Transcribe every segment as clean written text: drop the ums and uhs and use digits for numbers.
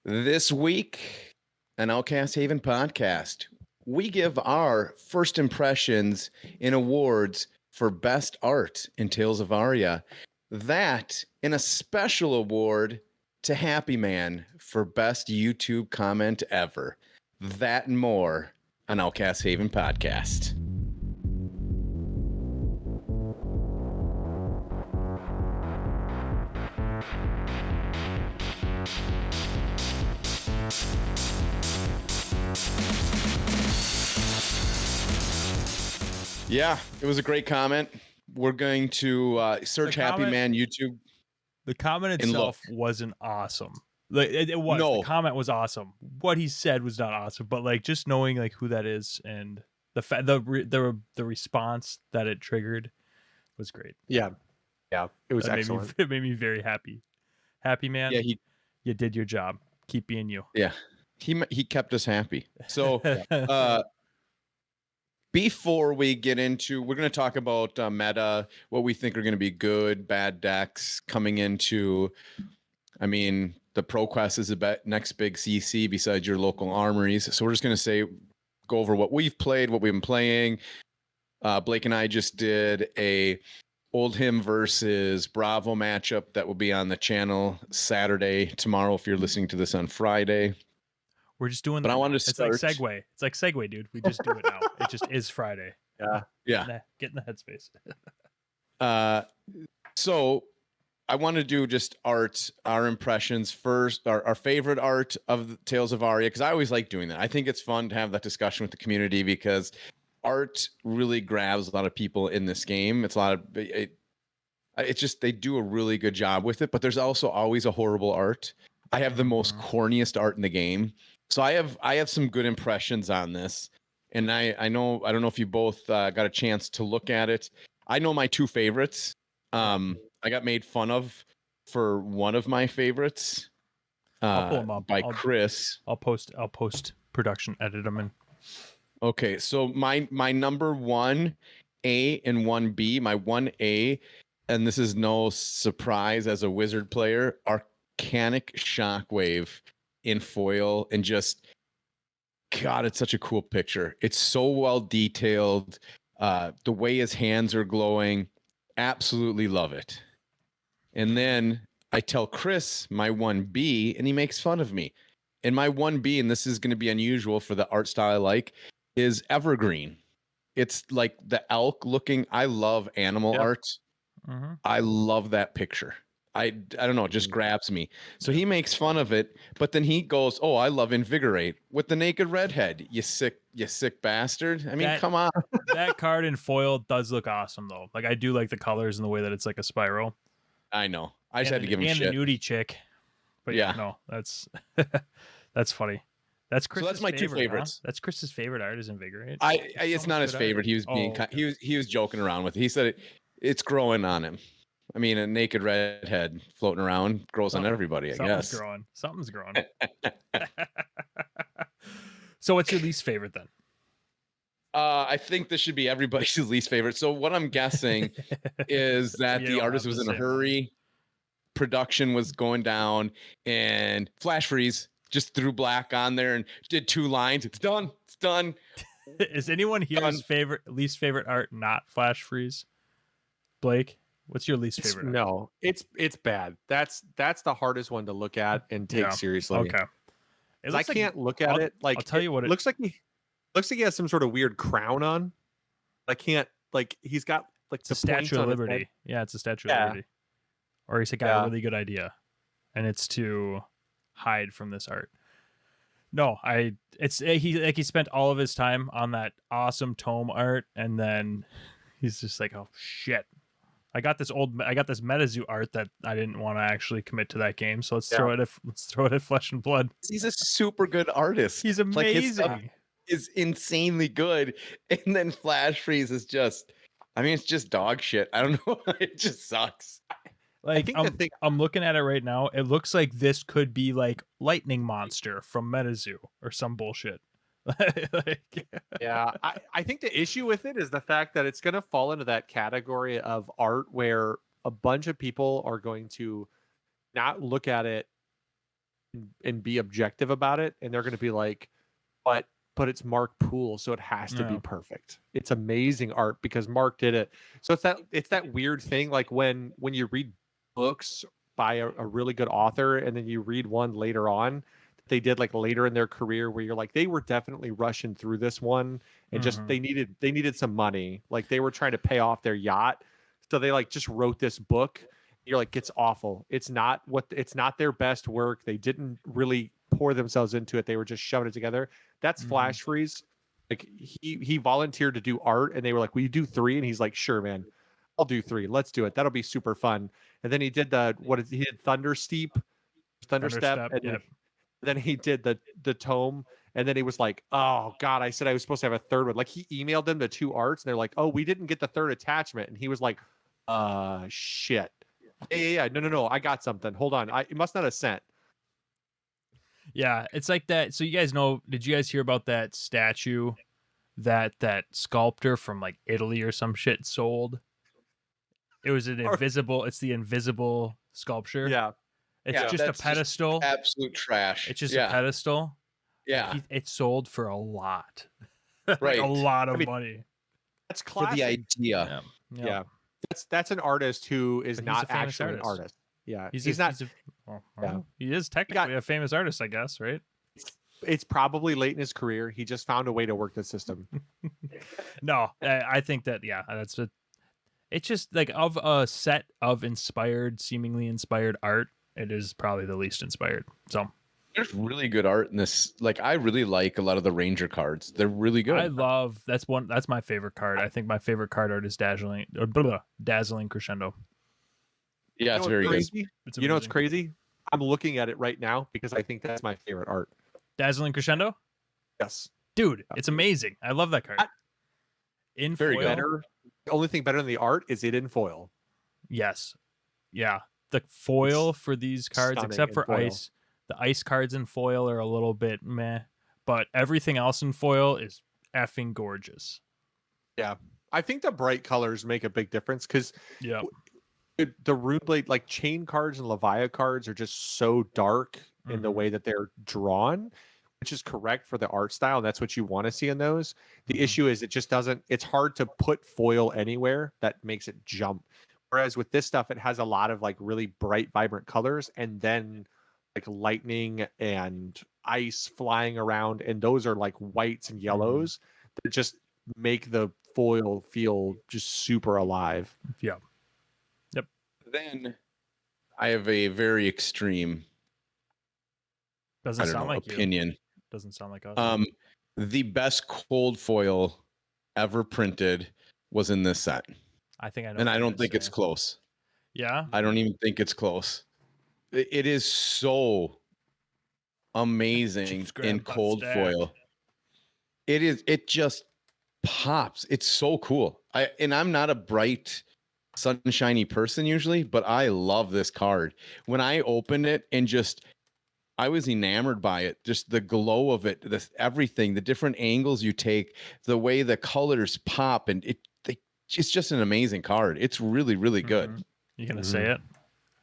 This week, an Outcast Haven podcast, we give our first impressions in awards for best art in Tales of Aria. That in a special award to Happy Man for best YouTube comment ever. That and more, an Outcast Haven podcast. Yeah, it was a great comment. We're going to search Happy Man YouTube. The comment itself wasn't awesome. Like it was. No. The comment was awesome. What he said was not awesome, but like just knowing like who that is and the response that it triggered was great. Yeah, it was excellent. It made me very happy. Happy Man. Yeah, you did your job. Keep being you. Yeah, he kept us happy. So. Before we get into, we're going to talk about meta, what we think are going to be good, bad decks coming into, the ProQuest is the next big CC besides your local armories. So we're just going to go over what we've played, what we've been playing. Blake and I just did a Oldhim versus Bravo matchup that will be on the channel Saturday, tomorrow, if you're listening to this on Friday. We're just doing. But I wanted to start. It's like Segway. It's like Segway, dude. We just do it now. It just is Friday. Yeah. Get in the headspace. So I want to do just art, our impressions first, our favorite art of the Tales of Aria, because I always like doing that. I think it's fun to have that discussion with the community because art really grabs a lot of people in this game. It's just they do a really good job with it, but there's also always a horrible art. I have the most corniest art in the game. So I have some good impressions on this, and I don't know if you both got a chance to look at it. I know my two favorites. I got made fun of for one of my favorites. I'll pull them up by Chris. I'll post production, edit them in. Okay, so my number 1A and 1B, my 1A, and this is no surprise as a Wizard player, Arcanic Shockwave in foil, and just God, it's such a cool picture. It's so well detailed. The way his hands are glowing, absolutely love it. And then I tell Chris my 1B, and he makes fun of me. And my 1B, and this is going to be unusual for the art style I like, is evergreen. It's like the elk looking. I love animal art. Mm-hmm. I love that picture. I don't know, it just grabs me. So he makes fun of it, but then he goes, "Oh, I love Invigorate with the naked redhead. You sick bastard." I mean, come on. That card in foil does look awesome though. Like I do like the colors and the way that it's like a spiral. I know. I just had to give him shit. And the nudie chick. But yeah, no, that's that's funny. That's Chris's so that's my favorite, two favorites. Huh? That's Chris's favorite art is Invigorate. It's not his favorite. He was being he was joking around with it. He said it's growing on him. I mean, a naked redhead floating around grows on everybody, I guess. Something's growing. So what's your least favorite then? I think this should be everybody's least favorite. So what I'm guessing is that the artist was in a hurry. Production was going down, and Flash Freeze just threw black on there and did 2 lines. It's done. Is anyone here's least favorite art not Flash Freeze? Blake? What's your least favorite? No, it's bad. That's the hardest one to look at and take seriously. Okay. I can't look at it. Like I'll tell you what it looks like. Looks like he has some sort of weird crown on. I can't he's got like the Statue of Liberty. Yeah, it's a Statue of Liberty. Or he's got a really good idea, and it's to hide from this art. No, he spent all of his time on that awesome tome art, and then he's just like, oh shit. I got this MetaZoo art that I didn't want to actually commit to that game, so let's throw it at Flesh and Blood. He's a super good artist. He's amazing. Like his stuff is insanely good, and then Flash Freeze is just, it's just dog shit. I don't know, it just sucks. Like I'm looking at it right now. It looks like this could be like Lightning Monster from MetaZoo or some bullshit. Yeah, I think the issue with it is the fact that it's going to fall into that category of art where a bunch of people are going to not look at it and be objective about it, and they're going to be like, but it's Mark Poole, so it has to be perfect. It's amazing art because Mark did it. So it's that weird thing, like when you read books by a really good author, and then you read one later on they did like later in their career, where you're like, they were definitely rushing through this one, and just they needed some money, like they were trying to pay off their yacht, so they like just wrote this book. You're like, it's awful. It's not their best work. They didn't really pour themselves into it. They were just shoving it together. That's Flash Freeze. Like he volunteered to do art, and they were like, "Will you do 3?" And he's like, "Sure, man, I'll do 3. Let's do it. That'll be super fun." And then he did he did Thunderstep, and then he did the tome, and then he was like, "Oh God, I said I was supposed to have a third one." Like he emailed them the 2 arts, and they're like, "Oh, we didn't get the 3rd attachment," and he was like, shit." Yeah. No. I got something. Hold on. It must not have sent. Yeah, it's like that. So you guys know? Did you guys hear about that statue that sculptor from like Italy or some shit sold? It was an invisible. It's the invisible sculpture. Yeah, it's just a pedestal. Just absolute trash. It's just a pedestal. Yeah, it sold for a lot. Right, like a lot of money. That's classic. For the idea. Yeah. That's an artist who is not actually an artist. Yeah, he's not. He is technically a famous artist, I guess, right? It's probably late in his career. He just found a way to work the system. No, I think that that's it. It's just like of a set of seemingly inspired art, it is probably the least inspired. So there's really good art in this. Like I really like a lot of the Ranger cards. They're really good. I love that's my favorite card. I think my favorite card art is Dazzling Crescendo. Yeah, it's very good. You know what's crazy? I'm looking at it right now because I think that's my favorite art. Dazzling Crescendo? Yes. Dude, it's amazing. I love that card. In very foil. Better. The only thing better than the art is it in foil. Yes. Yeah. The foil for these cards, except for ice. The ice cards in foil are a little bit meh, but everything else in foil is effing gorgeous. Yeah. I think the bright colors make a big difference because the Runeblade, like chain cards and Levia cards, are just so dark in the way that they're drawn, which is correct for the art style. That's what you want to see in those. The issue is it just doesn't, it's hard to put foil anywhere that makes it jump. Whereas with this stuff, it has a lot of like really bright, vibrant colors, and then like lightning and ice flying around, and those are like whites and yellows that just make the foil feel just super alive. Yeah. Yep. Then I have a very extreme opinion. Doesn't sound like us. The best cold foil ever printed was in this set. I think I know. And I don't think it's close. Yeah. I don't even think it's close. It is so amazing in cold foil. It just pops. It's so cool. I'm not a bright, sunshiny person usually, but I love this card. When I opened it and I was enamored by it. Just the glow of it, everything, the different angles you take, the way the colors pop, and it's just an amazing card. It's really, really good. You gonna say it?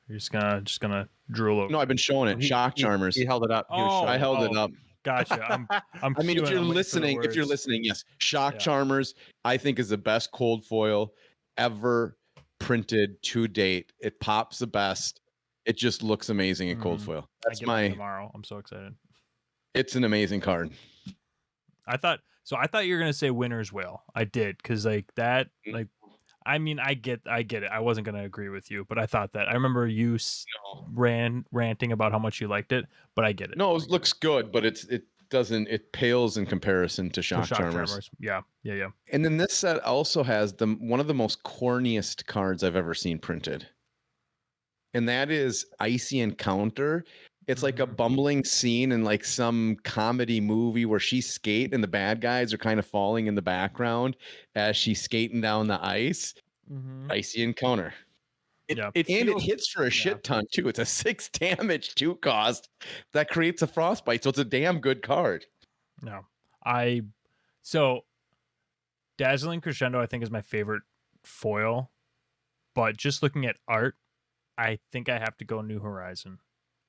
You're just gonna drool over. No, I've been showing it. Shock Charmers. He held it up. I held it up. Gotcha. I mean, if you're listening, yes, Shock Charmers, I think is the best cold foil ever printed to date. It pops the best. It just looks amazing in cold foil. That's tomorrow. I'm so excited. It's an amazing card. I thought you were gonna say Winter's Whale. I did, because like that, like, I mean, I get it. I wasn't gonna agree with you, but I thought that I remember you ranting about how much you liked it, but I get it. No, it looks good, but it pales in comparison to Shock Charmers. Yeah. And then this set also has one of the most corniest cards I've ever seen printed. And that is Icy Encounter. It's like a bumbling scene in like some comedy movie where she's skating and the bad guys are kind of falling in the background as she's skating down the ice. Icy Encounter. It hits for a shit ton too. It's a 6 damage 2 cost that creates a frostbite. So it's a damn good card. No, so Dazzling Crescendo, I think, is my favorite foil, but just looking at art, I think I have to go New Horizon.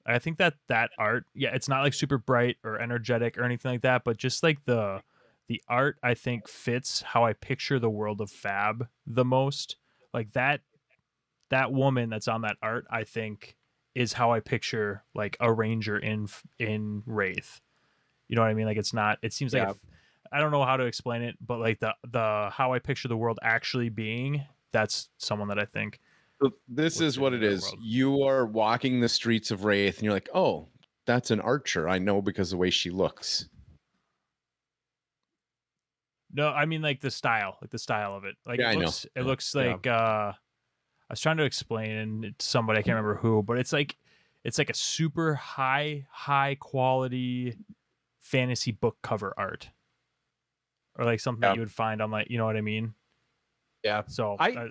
I think that art, yeah, it's not like super bright or energetic or anything like that, but just like the art, I think fits how I picture the world of Fab the most. Like that woman that's on that art, I think is how I picture like a ranger in Wraith. You know what I mean? Like it's not. It seems like I don't know how to explain it, but like the how I picture the world actually being, that's someone that I think. So this is what it is. World. You are walking the streets of Wraith, and you're like, "Oh, that's an archer. I know because of the way she looks." No, I mean like the style of it. Like yeah, it looks like I was trying to explain and somebody, I can't remember who, but it's like a super high quality fantasy book cover art, or like something that you would find on, like, you know what I mean? Yeah. So I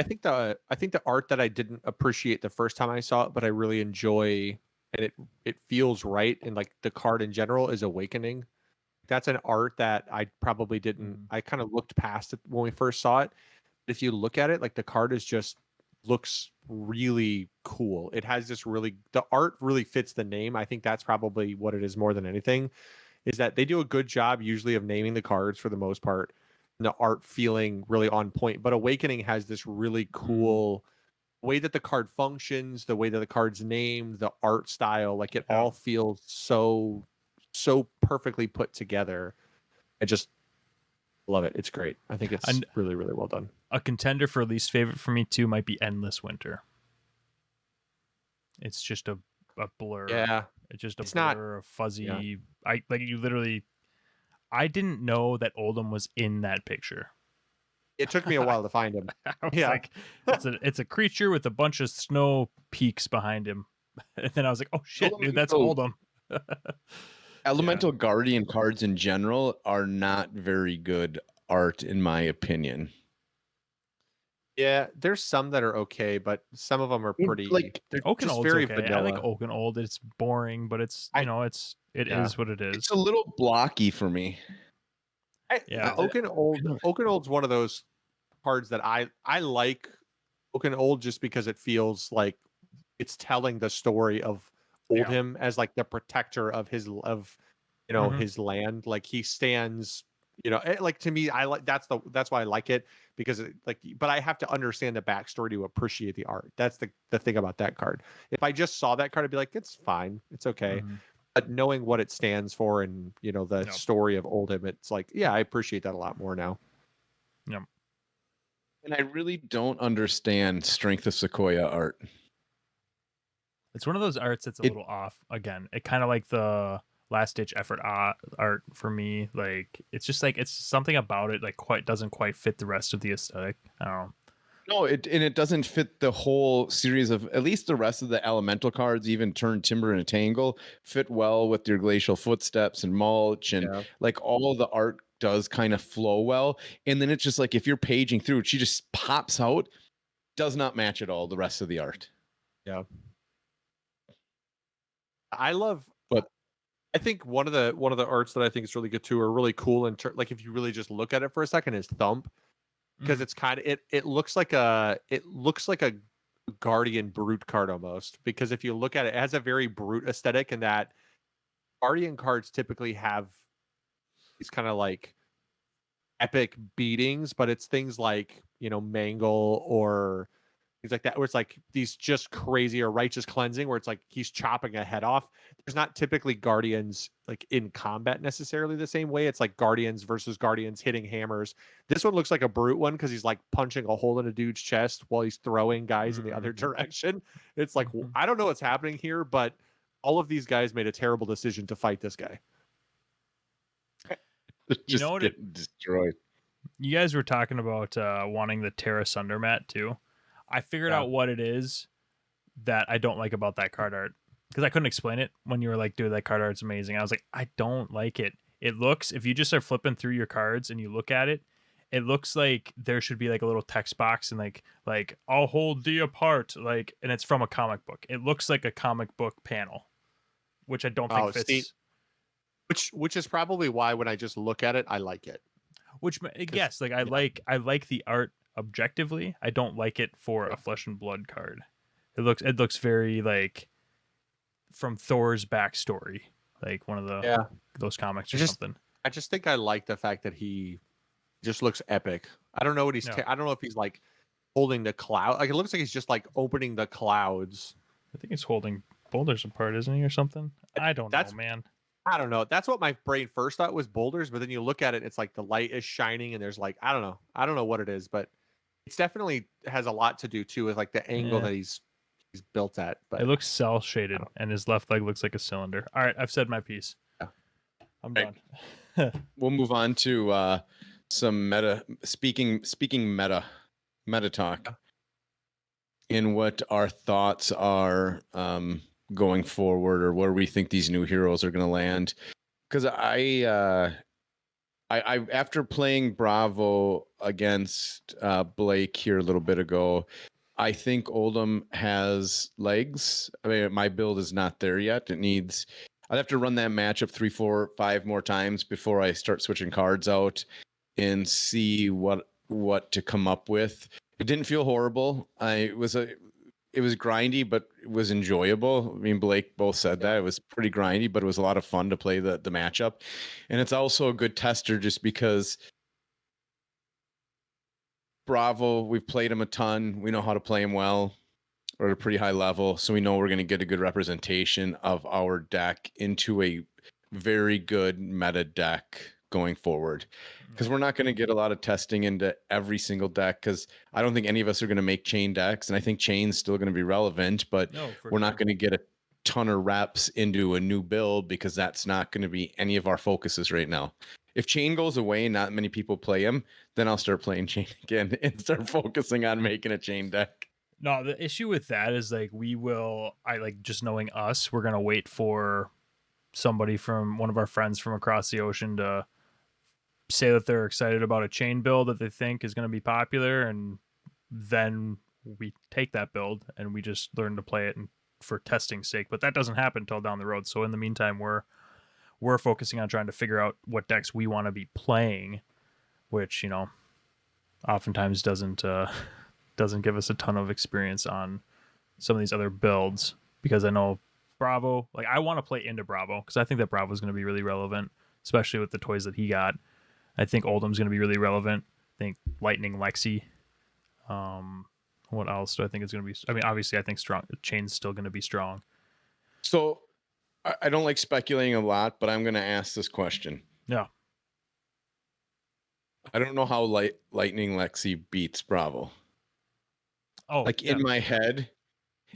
think the art that I didn't appreciate the first time I saw it, but I really enjoy, and it feels right, and like the card in general, is Awakening. That's an art that I probably didn't. I kind of looked past it when we first saw it. If you look at it, like the card is just looks really cool. It has this the art really fits the name. I think that's probably what it is more than anything, is that they do a good job usually of naming the cards for the most part, and the art feeling really on point. But Awakening has this really cool way that the card functions, the way that the card's named, the art style, like it all feels so perfectly put together. I just love it. It's great. I think it's really, really well done. A contender for least favorite for me too might be Endless Winter. It's just a blur. Yeah. It's just a blur, a fuzzy. Yeah. I didn't know that Oldhim was in that picture. It took me a while to find him. Like, it's a creature with a bunch of snow peaks behind him. And then I was like, oh shit, dude, that's Oldhim. Elemental Guardian cards in general are not very good art, in my opinion. Yeah, there's some that are okay, but some of them are pretty like Oaken Old's very okay. Vanilla. I like Oaken Old. It's boring, but it's it is what it is. It's a little blocky for me. Oaken Old's one of those cards that I like. Oaken Old just because it feels like it's telling the story of Oldhim as like the protector of his his land. Like he stands, like to me, I like that's why I like it, because but I have to understand the backstory to appreciate the art. That's the thing about that card. If I just saw that card, I'd be like, it's fine, it's okay. But knowing what it stands for and the story of Oldhim, it's like, yeah, I appreciate that a lot more now. Yeah. And I really don't understand Strength of Sequoia art. It's one of those arts that's a little off. Again, it kind of like the last ditch effort art for me. Like it's just like it's something about it like doesn't quite fit the rest of the aesthetic. I don't know. No, it doesn't fit the whole series of, at least the rest of the elemental cards, even Turn Timber and Tangle, fit well with your Glacial Footsteps and Mulch, and like all of the art does kind of flow well. And then it's just like if you're paging through it, she just pops out, does not match at all the rest of the art. Yeah. I think one of the arts that I think is really good too, are really cool, and like if you really just look at it for a second, is Thump, because it's kind of it looks like a Guardian Brute card almost, because if you look at it, it has a very brute aesthetic, and that Guardian cards typically have these kind of like epic beatings, but it's things like Mangle or things like that, where it's like these just crazy or Righteous Cleansing, where it's like he's chopping a head off. There's not typically Guardians like in combat necessarily the same way. It's like Guardians versus Guardians hitting hammers. This one looks like a brute one because he's like punching a hole in a dude's chest while he's throwing guys in the other direction. It's like, I don't know what's happening here, but all of these guys made a terrible decision to fight this guy. Just get destroyed. You guys were talking about wanting the Terra Sunder mat too. I figured out what it is that I don't like about that card art, because I couldn't explain it when you were like, dude, that card art's amazing. I was like, I don't like it. It looks, if you just are flipping through your cards and you look at it, it looks like there should be like a little text box and like I'll hold thee apart, like, and it's from a comic book. It looks like a comic book panel, which I don't think fits. Which is probably why when I just look at it, I like it. Which, yes, like I like the art objectively. I don't like it for a Flesh and Blood card. It looks very like from Thor's backstory, like one of the those comics or something. I just think I like the fact that he just looks epic. I don't know what he's. I don't know if he's like holding the cloud. Like it looks like he's just like opening the clouds. I think he's holding boulders apart, isn't he, or something? I don't know, man. I don't know. That's what my brain first thought was boulders, but then you look at it, it's like the light is shining, and there's like I don't know what it is, but it's definitely has a lot to do too with like the angle that he's built at. But it looks cell shaded, and his left leg looks like a cylinder. All right, I've said my piece. Yeah. I'm done. We'll move on to some meta speaking meta talk, in what our thoughts are going forward, or where we think these new heroes are going to land. Because I after playing Bravo against Blake here a little bit ago, I think Oldham has legs. I mean, my build is not there yet. I'd have to run that matchup 3, 4, 5 more times before I start switching cards out and see what to come up with. It didn't feel horrible. It was grindy, but it was enjoyable. I mean, Blake both said that it was pretty grindy, but it was a lot of fun to play the matchup. And it's also a good tester just because Bravo, we've played him a ton. We know how to play him well, or at a pretty high level. So we know we're going to get a good representation of our deck into a very good meta deck going forward. Because we're not going to get a lot of testing into every single deck, because I don't think any of us are going to make chain decks. And I think chain's still going to be relevant, but we're not going to get a ton of reps into a new build, because that's not going to be any of our focuses right now. If chain goes away and not many people play him, then I'll start playing chain again and start focusing on making a chain deck. No, the issue with that is like just knowing us, we're going to wait for somebody from one of our friends from across the ocean to say that they're excited about a chain build that they think is going to be popular, and then we take that build and we just learn to play it for testing's sake. But that doesn't happen until down the road. So in the meantime, we're focusing on trying to figure out what decks we want to be playing, which oftentimes doesn't give us a ton of experience on some of these other builds, because I know Bravo, like I want to play into Bravo because I think that Bravo is going to be really relevant, especially with the toys that he got. I think Oldham's going to be really relevant. I think Lightning Lexi. What else do I think is going to be? I mean, obviously, I think Chain's still going to be strong. So I don't like speculating a lot, but I'm going to ask this question. Yeah. I don't know how Lightning Lexi beats Bravo. Oh, like in my head,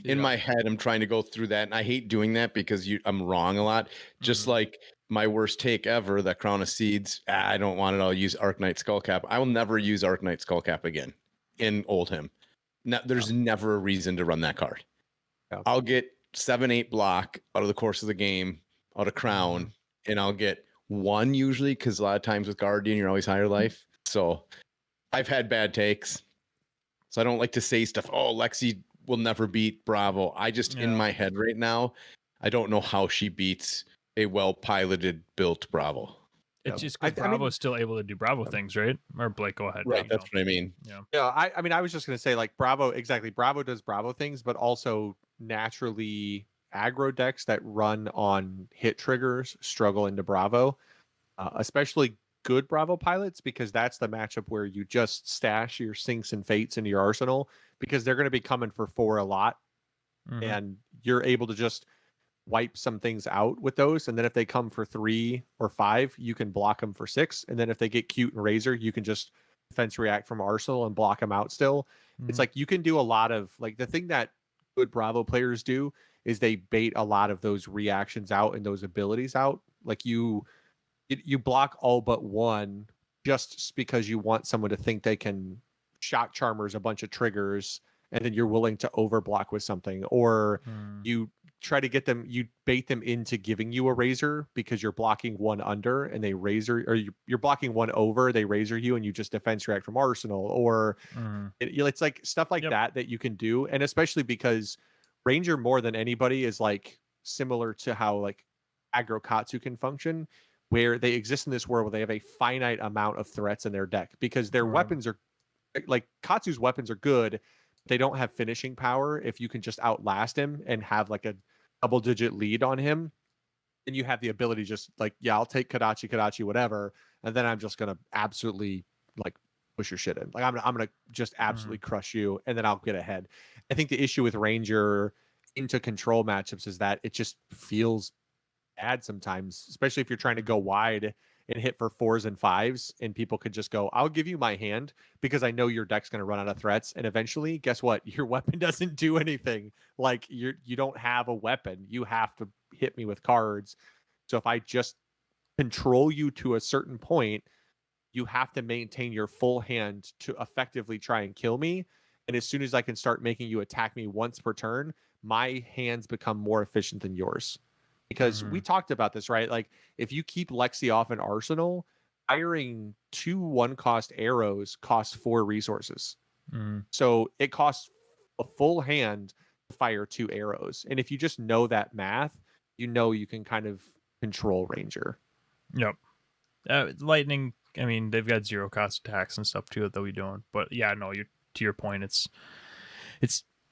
I'm trying to go through that, and I hate doing that because I'm wrong a lot. Just like my worst take ever, that Crown of Seeds. I don't want it. I'll use Arknight Skullcap. I will never use Arknight Skullcap again in Oldham. There's never a reason to run that card. Yeah. I'll get 7-8 block out of the course of the game out of Crown, and I'll get 1 usually, because a lot of times with Guardian you're always higher life. So I've had bad takes. So I don't like to say stuff. Oh, Lexi will never beat Bravo. I just in my head right now, I don't know how she beats a well-piloted built Bravo. It's just because Bravo's still able to do Bravo things, right? Or Blake, go ahead. Right, that's what I mean. Yeah. I mean, I was just gonna say like Bravo does Bravo things, but also naturally aggro decks that run on hit triggers struggle into Bravo, especially good Bravo pilots, because that's the matchup where you just stash your Sinks and Fates into your arsenal, because they're going to be coming for 4 a lot, and you're able to just wipe some things out with those, and then if they come for 3 or 5, you can block them for 6, and then if they get cute and razor, you can just defense react from arsenal and block them out still. It's like you can do a lot of like the thing that good Bravo players do is they bait a lot of those reactions out and those abilities out. Like you block all but 1 just because you want someone to think they can shock charmers a bunch of triggers, and then you're willing to overblock with something, or you try to get them, you bait them into giving you a razor because you're blocking 1 under and they razor, or you're blocking 1 over, they razor you, and you just defense react from arsenal, or it's like stuff like that you can do. And especially because Ranger more than anybody is like similar to how like aggro Katsu can function, where they exist in this world where they have a finite amount of threats in their deck, because their weapons are like Katsu's weapons are good. They don't have finishing power if you can just outlast him and have like a double-digit lead on him, then you have the ability to just like, yeah, I'll take Kadachi, whatever, and then I'm just gonna absolutely like push your shit in. Like I'm gonna just absolutely crush you, and then I'll get ahead. I think the issue with Ranger into control matchups is that it just feels bad sometimes, especially if you're trying to go wide and hit for 4s and 5s, and people could just go, I'll give you my hand because I know your deck's going to run out of threats, and eventually guess what, your weapon doesn't do anything. Like you don't have a weapon, you have to hit me with cards. So if I just control you to a certain point, you have to maintain your full hand to effectively try and kill me. And as soon as I can start making you attack me once per turn, my hands become more efficient than yours. Because we talked about this, right? Like if you keep Lexi off an arsenal, firing 2 1-cost arrows costs 4 resources. So it costs a full hand to fire 2 arrows. And if you just know that math, you know you can kind of control Ranger. Yep. Lightning, I mean, they've got 0-cost attacks and stuff too that they'll be doing. But yeah, no, to your point, it's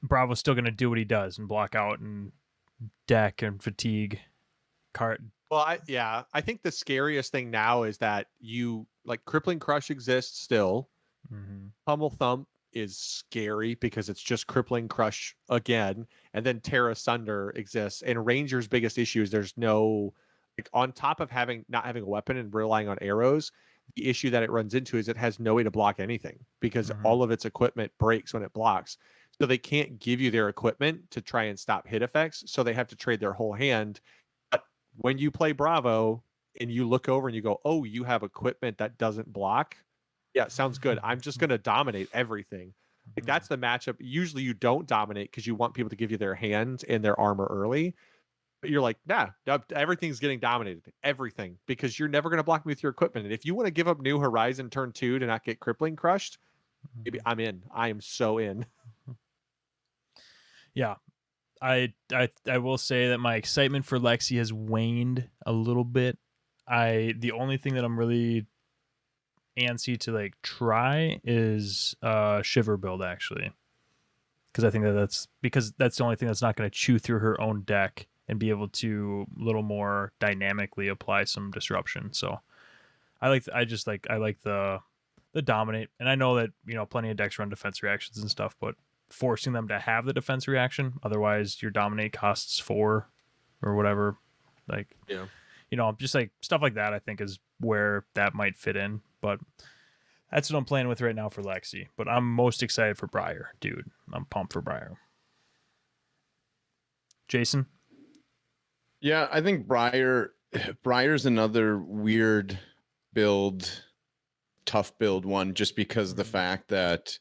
Bravo's still going to do what he does and block out and deck and fatigue card. Well, I think the scariest thing now is that you like Crippling Crush exists still. Pummel Thump is scary because it's just Crippling Crush again, and then Terra Sunder exists. And Ranger's biggest issue is there's no, like, on top of not having a weapon and relying on arrows, the issue that it runs into is it has no way to block anything because all of its equipment breaks when it blocks. So they can't give you their equipment to try and stop hit effects, so they have to trade their whole hand. But when you play Bravo and you look over and you go, oh, you have equipment that doesn't block, yeah, sounds good. I'm just going to dominate everything. Like that's the matchup. Usually you don't dominate because you want people to give you their hand and their armor early. But you're like, nah, everything's getting dominated. Everything. Because you're never going to block me with your equipment. And if you want to give up New Horizon turn 2 to not get Crippling Crushed, maybe I'm in. I am so in. Yeah. I will say that my excitement for Lexi has waned a little bit. The only thing that I'm really antsy to like try is Shiver build, actually, because I think that's the only thing that's not going to chew through her own deck and be able to a little more dynamically apply some disruption. So I like the dominate, and I know that plenty of decks run defense reactions and stuff, but forcing them to have the defense reaction, otherwise your dominate costs 4 or whatever, like just like stuff like that I think is where that might fit in. But that's what I'm playing with right now for Lexi. But I'm most excited for Briar, dude. I'm pumped for Briar. Jason? Yeah, I think Briar's another weird build, tough build one, just because of the fact that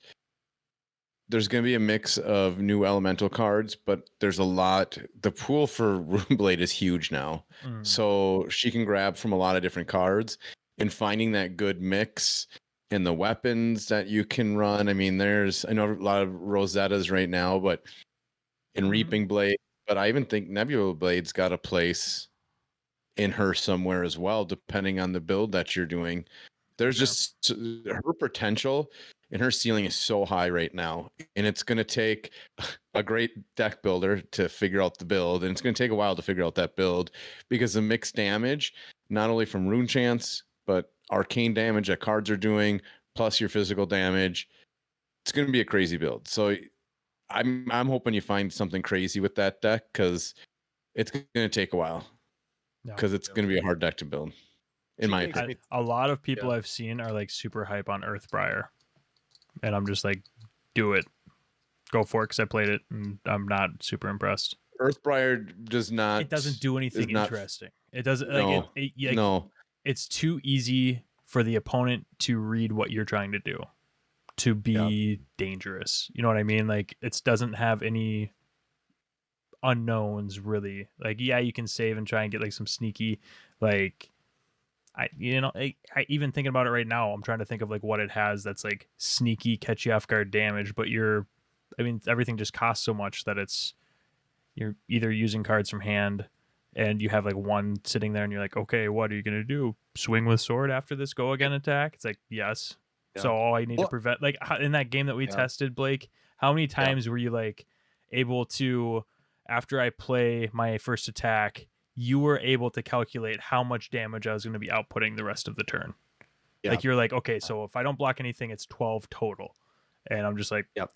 there's going to be a mix of new elemental cards, but there's the pool for Runeblade is huge now. So she can grab from a lot of different cards, and finding that good mix and the weapons that you can run. I mean, I know a lot of Rosettas right now, but in Reaping Blade, but I even think Nebula Blade's got a place in her somewhere as well, depending on the build that you're doing. There's just her potential and her ceiling is so high right now, and it's going to take a great deck builder to figure out the build, and it's going to take a while to figure out that build because the mixed damage, not only from rune chance, but arcane damage that cards are doing, plus your physical damage, it's going to be a crazy build. So I'm hoping you find something crazy with that deck because it's going to take a while because it's going to be a hard deck to build. In my opinion, a lot of people I've seen are like super hype on Earthbriar. And I'm just like, do it. Go for it, because I played it, and I'm not super impressed. Earthbriar does not... It doesn't do anything interesting. It doesn't... No. No. It's too easy for the opponent to read what you're trying to do, to be dangerous. You know what I mean? Like, it doesn't have any unknowns, really. Like, yeah, you can save and try and get, like, some sneaky, like... I even thinking about it right now, I'm trying to think of like what it has that's like sneaky, catch you off guard damage, but everything just costs so much that you're either using cards from hand and you have like one sitting there and you're like, okay, what are you gonna do? Swing with sword after this go again attack? It's like, yes. Yeah. So all I need to prevent, like in that game that we tested, Blake, how many times were you like able to after I play my first attack, you were able to calculate how much damage I was going to be outputting the rest of the turn. Yeah. Like you're like, okay, so if I don't block anything, it's 12 total. And I'm just like, yep.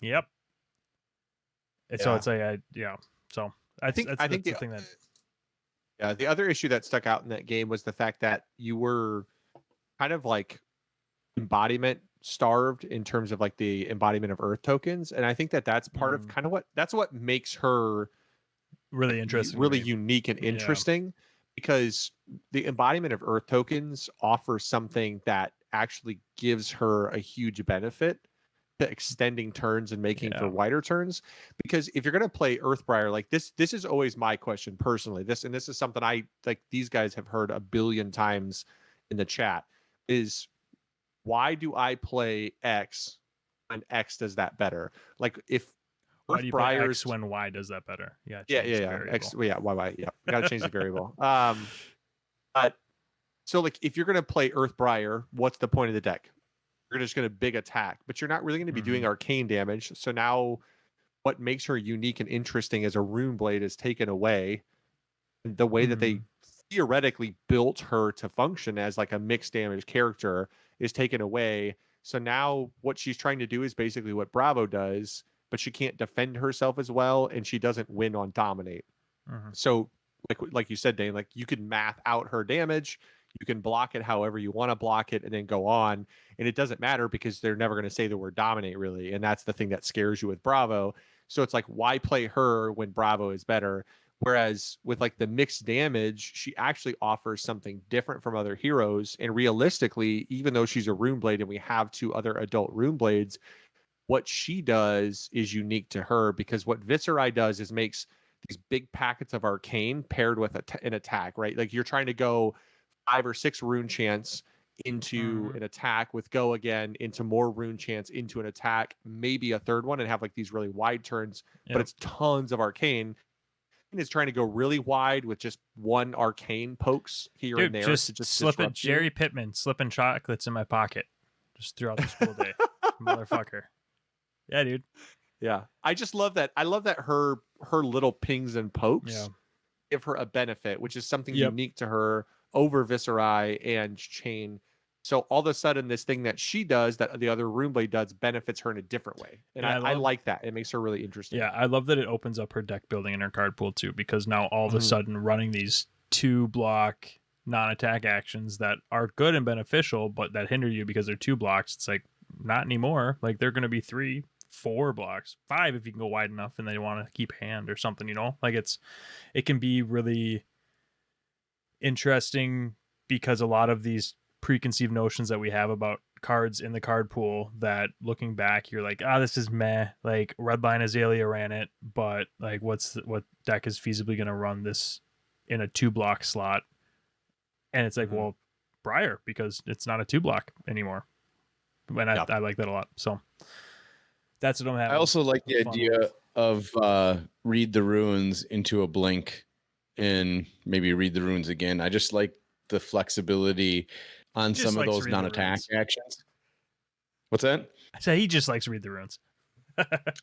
And so it's like, So I think that's the thing that. Yeah, the other issue that stuck out in that game was the fact that you were kind of like embodiment starved in terms of like the embodiment of Earth tokens, and I think that that's part of kind of what makes her really interesting, really unique and interesting, because the embodiment of Earth tokens offers something that actually gives her a huge benefit to extending turns and making for wider turns. Because if you're going to play Earthbriar, like this is always my question personally. This is something I like these guys have heard a billion times in the chat, is why do I play X when X does that better? Like if why do you play X when Y does that better? Yeah. X, Y. Yeah, got to change the variable. But so like if you're going to play Earthbriar, what's the point of the deck? You're just going to big attack, but you're not really going to be doing arcane damage. So now what makes her unique and interesting as a rune blade is taken away. The way that they theoretically built her to function as like a mixed damage character is taken away. So now what she's trying to do is basically what Bravo does, but she can't defend herself as well, and she doesn't win on dominate. So like you said, Dane, like you can math out her damage, you can block it however you want to block it, and then go on, and it doesn't matter because they're never going to say the word dominate really, and that's the thing that scares you with Bravo. So it's like, why play her when Bravo is better? Whereas with like the mixed damage, she actually offers something different from other heroes. And realistically, even though she's a rune blade and we have 2 other adult rune blades, what she does is unique to her, because what Viserai does is makes these big packets of arcane paired with an attack, right? Like you're trying to go 5 or 6 rune chants into an attack with go again into more rune chants into an attack, maybe a third one, and have like these really wide turns, but it's tons of arcane. Is trying to go really wide with just 1 arcane pokes here and there. Just slipping Jerry Pittman, slipping chocolates in my pocket just throughout the school day. Motherfucker. Yeah, dude. Yeah. I just love that. I love that her little pings and pokes give her a benefit, which is something unique to her over Viserai and Chain. So all of a sudden, this thing that she does that the other Runeblade does benefits her in a different way. And I like that. It makes her really interesting. Yeah, I love that it opens up her deck building and her card pool too, because now all of a sudden running these 2-block non-attack actions that are good and beneficial, but that hinder you because they're 2 blocks, it's like not anymore. Like they're going to be 3, 4 blocks, 5 if you can go wide enough and they want to keep hand or something, you know? Like it can be really interesting because a lot of these preconceived notions that we have about cards in the card pool that looking back you're like, this is meh, like Redline Azalea ran it, but like what deck is feasibly going to run this in a 2-block slot? And it's like, well, Briar, because it's not a 2-block anymore. And I like that a lot. So that's what I'm having. I also like the idea of read the runes into a blink and maybe read the runes again. I just like the flexibility on some of those non-attack actions. What's that? I said he just likes to read the runes.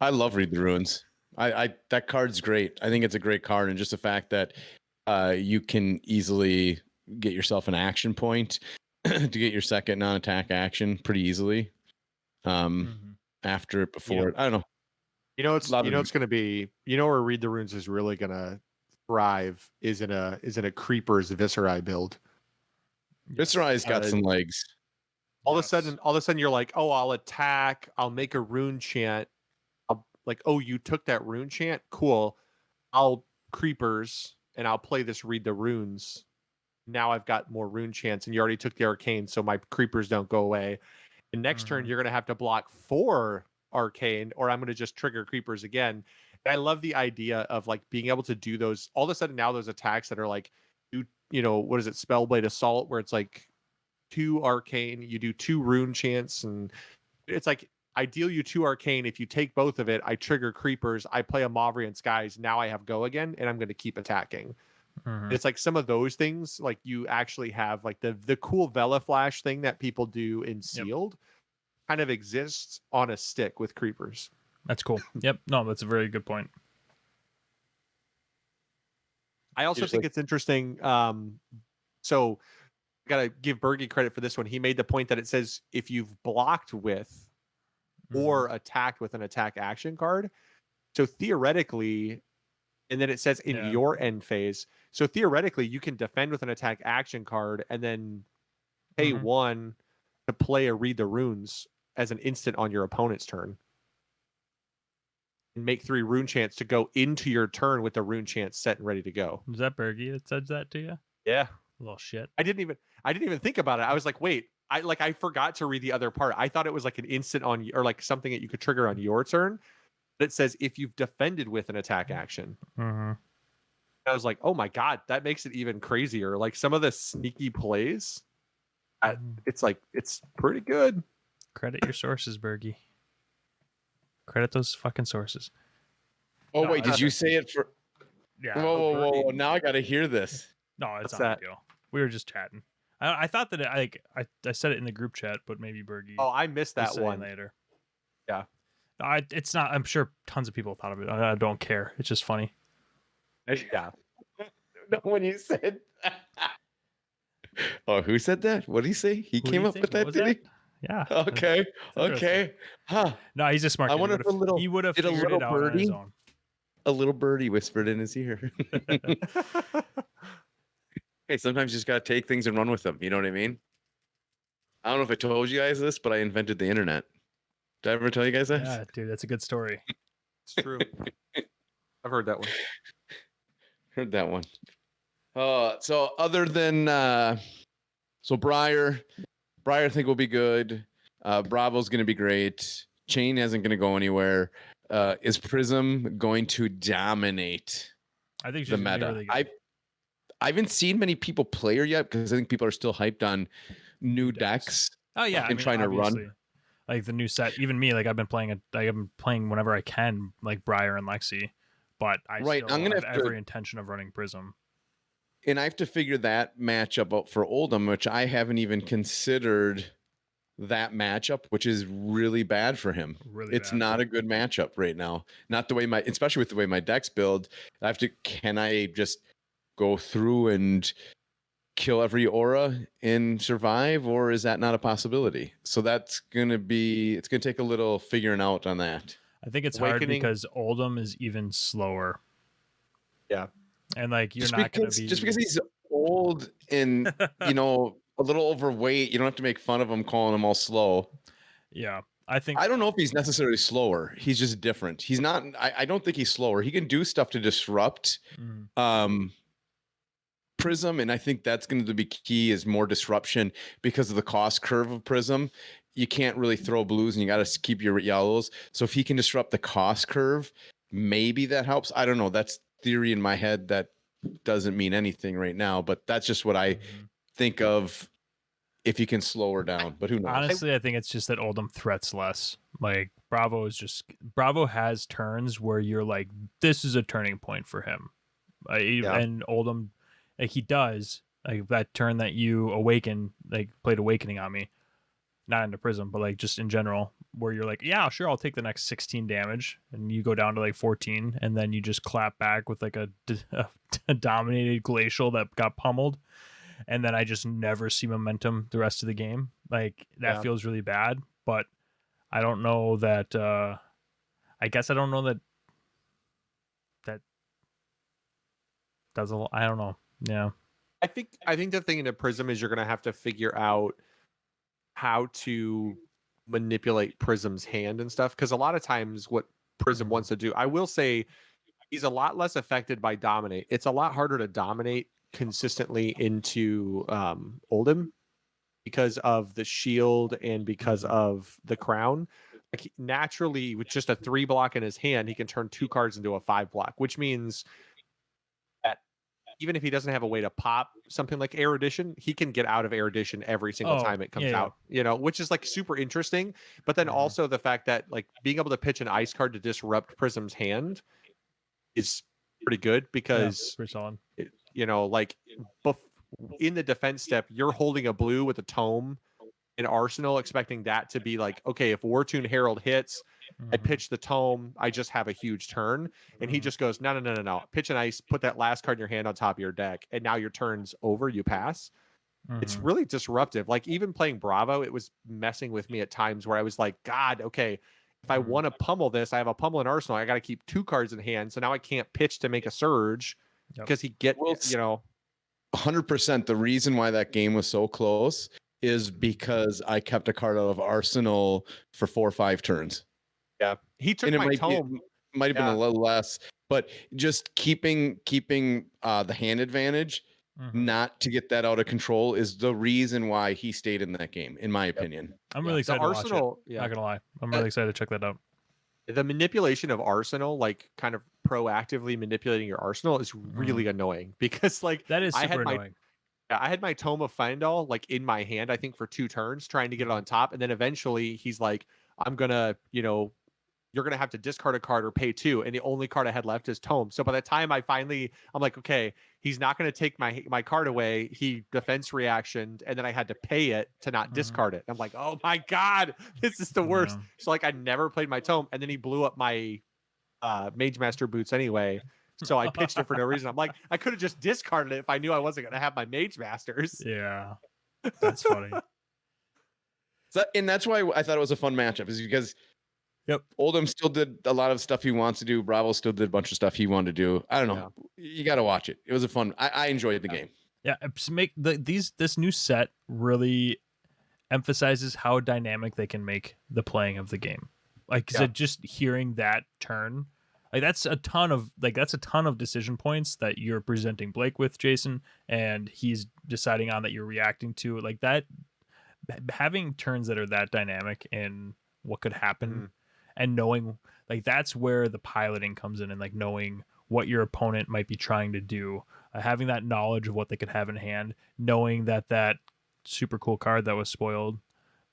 I love read the runes. I that card's great. I think it's a great card, and just the fact that you can easily get yourself an action point to get your second non-attack action pretty easily. After it, before it. I don't know. It's going to be. Where read the runes is really going to thrive is in a Creepers Viserai build. Viserai's got some legs. All of a sudden you're like, oh, I'll attack, I'll make a rune chant. I'll like, oh, you took that rune chant? Cool. I'll Creepers and I'll play this read the runes. Now I've got more rune chants, and you already took the arcane, so my Creepers don't go away. And next turn you're gonna have to block 4 arcane, or I'm gonna just trigger Creepers again. And I love the idea of like being able to do those. All of a sudden now those attacks that are like, what is it, Spellblade Assault, where it's like 2 arcane, you do 2 rune chants, and it's like I deal you 2 arcane. If you take both of it, I trigger Creepers, I play a Mauvrion Skies, now I have go again, and I'm going to keep attacking. It's like some of those things, like you actually have like the cool Vela Flash thing that people do in Sealed kind of exists on a stick with Creepers. That's cool. Yep. No, that's a very good point. I also think it's interesting. So I gotta give Bergie credit for this one. He made the point that it says if you've blocked with or attacked with an attack action card. So theoretically, and then it says in your end phase. So theoretically, you can defend with an attack action card and then pay 1 to play a Read the Runes as an instant on your opponent's turn. And make 3 rune chants to go into your turn with the rune chants set and ready to go. Was that Bergie that said that to you? Yeah. Little shit. I didn't even think about it. I was like, wait, I forgot to read the other part. I thought it was like an instant on or like something that you could trigger on your turn. That says if you've defended with an attack action. I was like, oh my god, that makes it even crazier. Like some of the sneaky plays, it's pretty good. Credit your sources, Bergie. Credit those fucking sources. Oh wait, did you say it for? Yeah. Whoa! Now I got to hear this. No, it's not a big deal. We were just chatting. I thought that I said it in the group chat, but maybe Bergie. Oh, I missed that one later. Yeah. It's not. I'm sure tons of people thought of it. I don't care. It's just funny. Yeah. No, when you said. Oh, who said that? What did he say? He came up with that, did he? Yeah. Okay. Okay. Huh. No, he's a smart kid. I wonder if he would have figured it out on his own. A little birdie whispered in his ear. Hey, sometimes you just gotta take things and run with them. You know what I mean? I don't know if I told you guys this, but I invented the internet. Did I ever tell you guys that? Yeah, dude, that's a good story. It's true. I've heard that one. Heard that one. So other than so Briar I think will be good. Bravo's gonna be great. Chain isn't gonna go anywhere. Is Prism going to dominate I think she's the meta? Really good. I haven't seen many people play her yet because I think people are still hyped on new decks. Oh yeah, and trying to run. Like the new set, even me, like I've been playing whenever I can, like Briar and Lexi, but I still have every intention of running Prism. And I have to figure that matchup out for Oldham, which I haven't even considered that matchup, which is really bad for him. It's not a good matchup right now. Not the way especially with the way my decks build. Can I just go through and kill every aura and survive, or is that not a possibility? So it's gonna take a little figuring out on that. I think it's hard because Oldham is even slower. Yeah. And like you're not gonna be just because he's old and a little overweight, you don't have to make fun of him calling him all slow. Yeah. I don't know if he's necessarily slower. He's just different. He's not I don't think he's slower. He can do stuff to disrupt Prism, and I think that's going to be key is more disruption because of the cost curve of Prism. You can't really throw blues and you got to keep your yellows. So if he can disrupt the cost curve, maybe that helps. I don't know. That's theory in my head that doesn't mean anything right now, but that's just what I think of if you can slow her down. But who knows? Honestly, I think it's just that Oldham threats less. Like Bravo has turns where you're like, this is a turning point for him. And Oldham, like he does, like that turn that you awaken, like played Awakening on me, not into Prism, but like just in general, where you're like, yeah, sure, I'll take the next 16 damage, and you go down to like 14, and then you just clap back with like a dominated Glacial that got pummeled, and then I just never see momentum the rest of the game. Like that feels really bad, but I don't know that. I guess I don't know that does a lot. I don't know. Yeah. I think the thing in a Prism is you're going to have to figure out how to manipulate Prism's hand and stuff, because a lot of times what Prism wants to do, I will say he's a lot less affected by Dominate. It's a lot harder to dominate consistently into Oldham because of the shield and because of the crown. Like naturally, with just a 3 block in his hand, he can turn 2 cards into a 5 block, which means even if he doesn't have a way to pop something like Erudition, he can get out of Erudition every single time it comes out, which is like super interesting. But then also the fact that like being able to pitch an ice card to disrupt Prism's hand is pretty good because, pretty solid. Like in the defense step, you're holding a blue with a tome in Arsenal, expecting that to be like, okay, if War Tune Herald hits, I pitch the tome, I just have a huge turn. And he just goes, no. Pitch an ice, put that last card in your hand on top of your deck, and now your turn's over, you pass. It's really disruptive. Like even playing Bravo, it was messing with me at times where I was like, God, okay, if I want to pummel this, I have a pummel in Arsenal. I got to keep 2 cards in hand. So now I can't pitch to make a surge because he 100%. The reason why that game was so close is because I kept a card out of Arsenal for 4 or 5 turns. Yeah, he took my tome. Might have been a little less, but just keeping the hand advantage, not to get that out of control, is the reason why he stayed in that game, in my opinion. I'm really excited to watch it. Not gonna lie, I'm really excited to check that out. The manipulation of Arsenal, like kind of proactively manipulating your Arsenal, is really annoying because like that is super annoying. I had my Tome of Findal like in my hand, I think for 2 turns, trying to get it on top, and then eventually he's like, I'm gonna, you're going to have to discard a card or pay 2. And the only card I had left is Tome. So by the time I'm like, okay, he's not going to take my card away. He defense reactioned, and then I had to pay it to not discard it. I'm like, oh my God, this is the worst. So like I never played my Tome, and then he blew up my Mage Master boots anyway. So I pitched it for no reason. I'm like, I could have just discarded it if I knew I wasn't going to have my Mage Masters. Yeah, that's funny. And that's why I thought it was a fun matchup, is because Oldham still did a lot of stuff he wants to do. Bravo still did a bunch of stuff he wanted to do. I don't know. You got to watch it. It was a fun. I enjoyed the game. Yeah, this new set really emphasizes how dynamic they can make the playing of the game. Like just hearing that turn, like that's a ton of decision points that you're presenting Blake with, Jason, and he's deciding on that you're reacting to. Like that, having turns that are that dynamic in what could happen. And knowing, like, that's where the piloting comes in, and like knowing what your opponent might be trying to do, having that knowledge of what they could have in hand, knowing that super cool card that was spoiled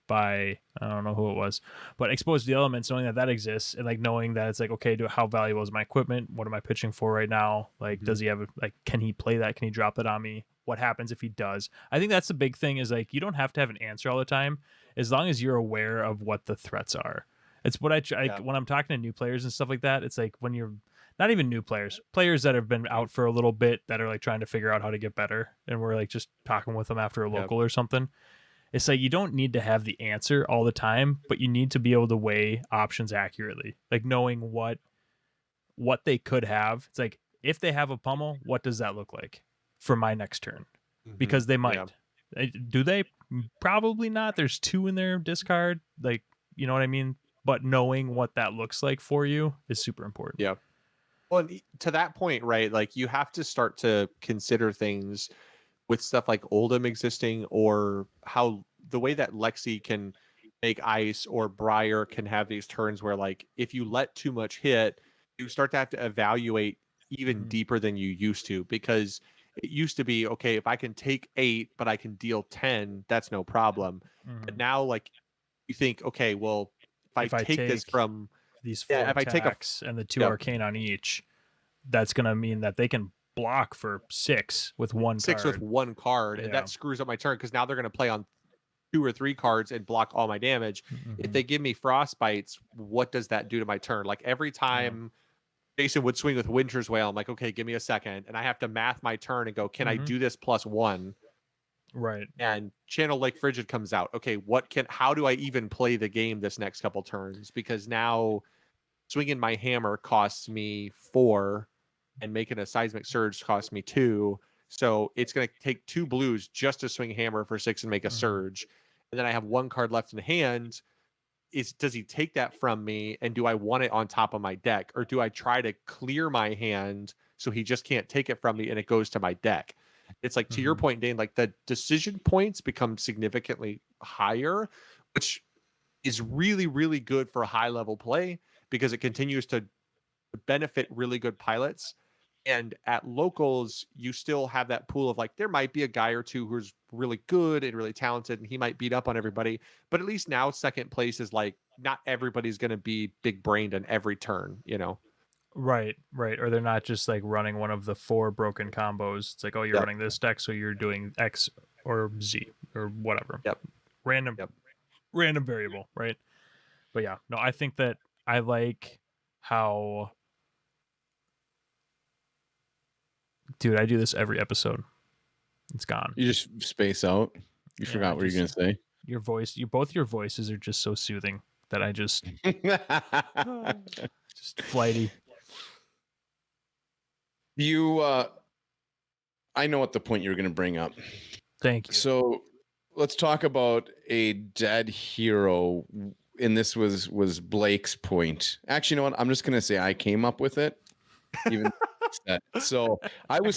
by, I don't know who it was, but exposed the elements, knowing that exists, and like knowing that it's like, okay, how valuable is my equipment? What am I pitching for right now? Like, does he have can he play that? Can he drop it on me? What happens if he does? I think that's the big thing, is like, you don't have to have an answer all the time, as long as you're aware of what the threats are. It's what I try when I'm talking to new players and stuff like that. It's like when you're not even new players that have been out for a little bit, that are like trying to figure out how to get better, and we're like just talking with them after a local or something. It's like, you don't need to have the answer all the time, but you need to be able to weigh options accurately, like knowing what they could have. It's like, if they have a pummel, what does that look like for my next turn? Because they might. Do they? Probably not. There's 2 in their discard. Like, you know what I mean? But knowing what that looks like for you is super important. Yeah. Well, to that point, right? Like, you have to start to consider things with stuff like Oldham existing, or how the way that Lexi can make ice, or Briar can have these turns where, like, if you let too much hit, you start to have to evaluate even deeper than you used to, because it used to be, okay, if I can take 8, but I can deal 10, that's no problem. But now, like, you think, okay, well, if I take this from these 4 attacks and the 2 arcane on each, that's going to mean that they can block for 6 with 1 card. And that screws up my turn, because now they're going to play on 2 or 3 cards and block all my damage. If they give me frostbites, what does that do to my turn? Like, every time Jason would swing with Winter's Wail, I'm like, okay, give me a second, and I have to math my turn and go, can I do this +1? Right. And Channel Lake Frigid comes out. Okay, how do I even play the game this next couple turns? Because now swinging my hammer costs me 4, and making a seismic surge costs me 2. So it's going to take 2 blues just to swing hammer for 6 and make a surge. And then I have 1 card left in hand. Does he take that from me? And do I want it on top of my deck? Or do I try to clear my hand so he just can't take it from me and it goes to my deck? It's like, to your point, Dane, like, the decision points become significantly higher, which is really, really good for high level play, because it continues to benefit really good pilots. And at locals, you still have that pool of, like, there might be a guy or 2 who's really good and really talented, and he might beat up on everybody. But at least now second place is like, not everybody's going to be big brained on every turn, Right. Or they're not just like running one of the 4 broken combos. It's like, oh, you're running this deck, so you're doing X or Z or whatever. Random variable, right? But yeah, no, I think that I like how, dude, I do this every episode. It's gone. You just space out. You forgot what you're gonna say. Your voice, both your voices are just so soothing that I just just flighty. You I know what the point you were gonna bring up. Thank you. So let's talk about a dead hero. And this was Blake's point. Actually, you know what? I'm just gonna say I came up with it. Even so I was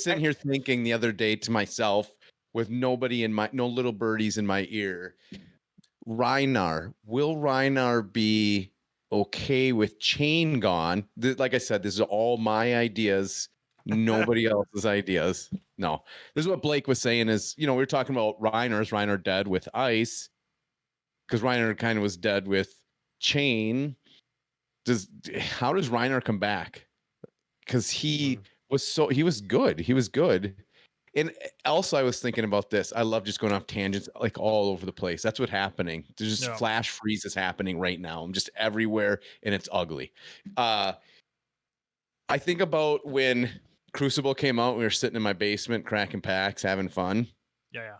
sitting here thinking, the other day to myself, with nobody in no little birdies in my ear. Reinar, will Reinar be okay with Chain gone? Like I said, this is all my ideas, nobody else's ideas. No, this is what Blake was saying is, we were talking about Reinar dead with Ice, because Reinar kind of was dead with Chain. How does Reinar come back? Because he was good. And also, I was thinking about this. I love just going off tangents, like all over the place. That's what's happening. There's just flash freezes happening right now. I'm just everywhere, and it's ugly. I think about when Crucible came out. We were sitting in my basement, cracking packs, having fun. Yeah.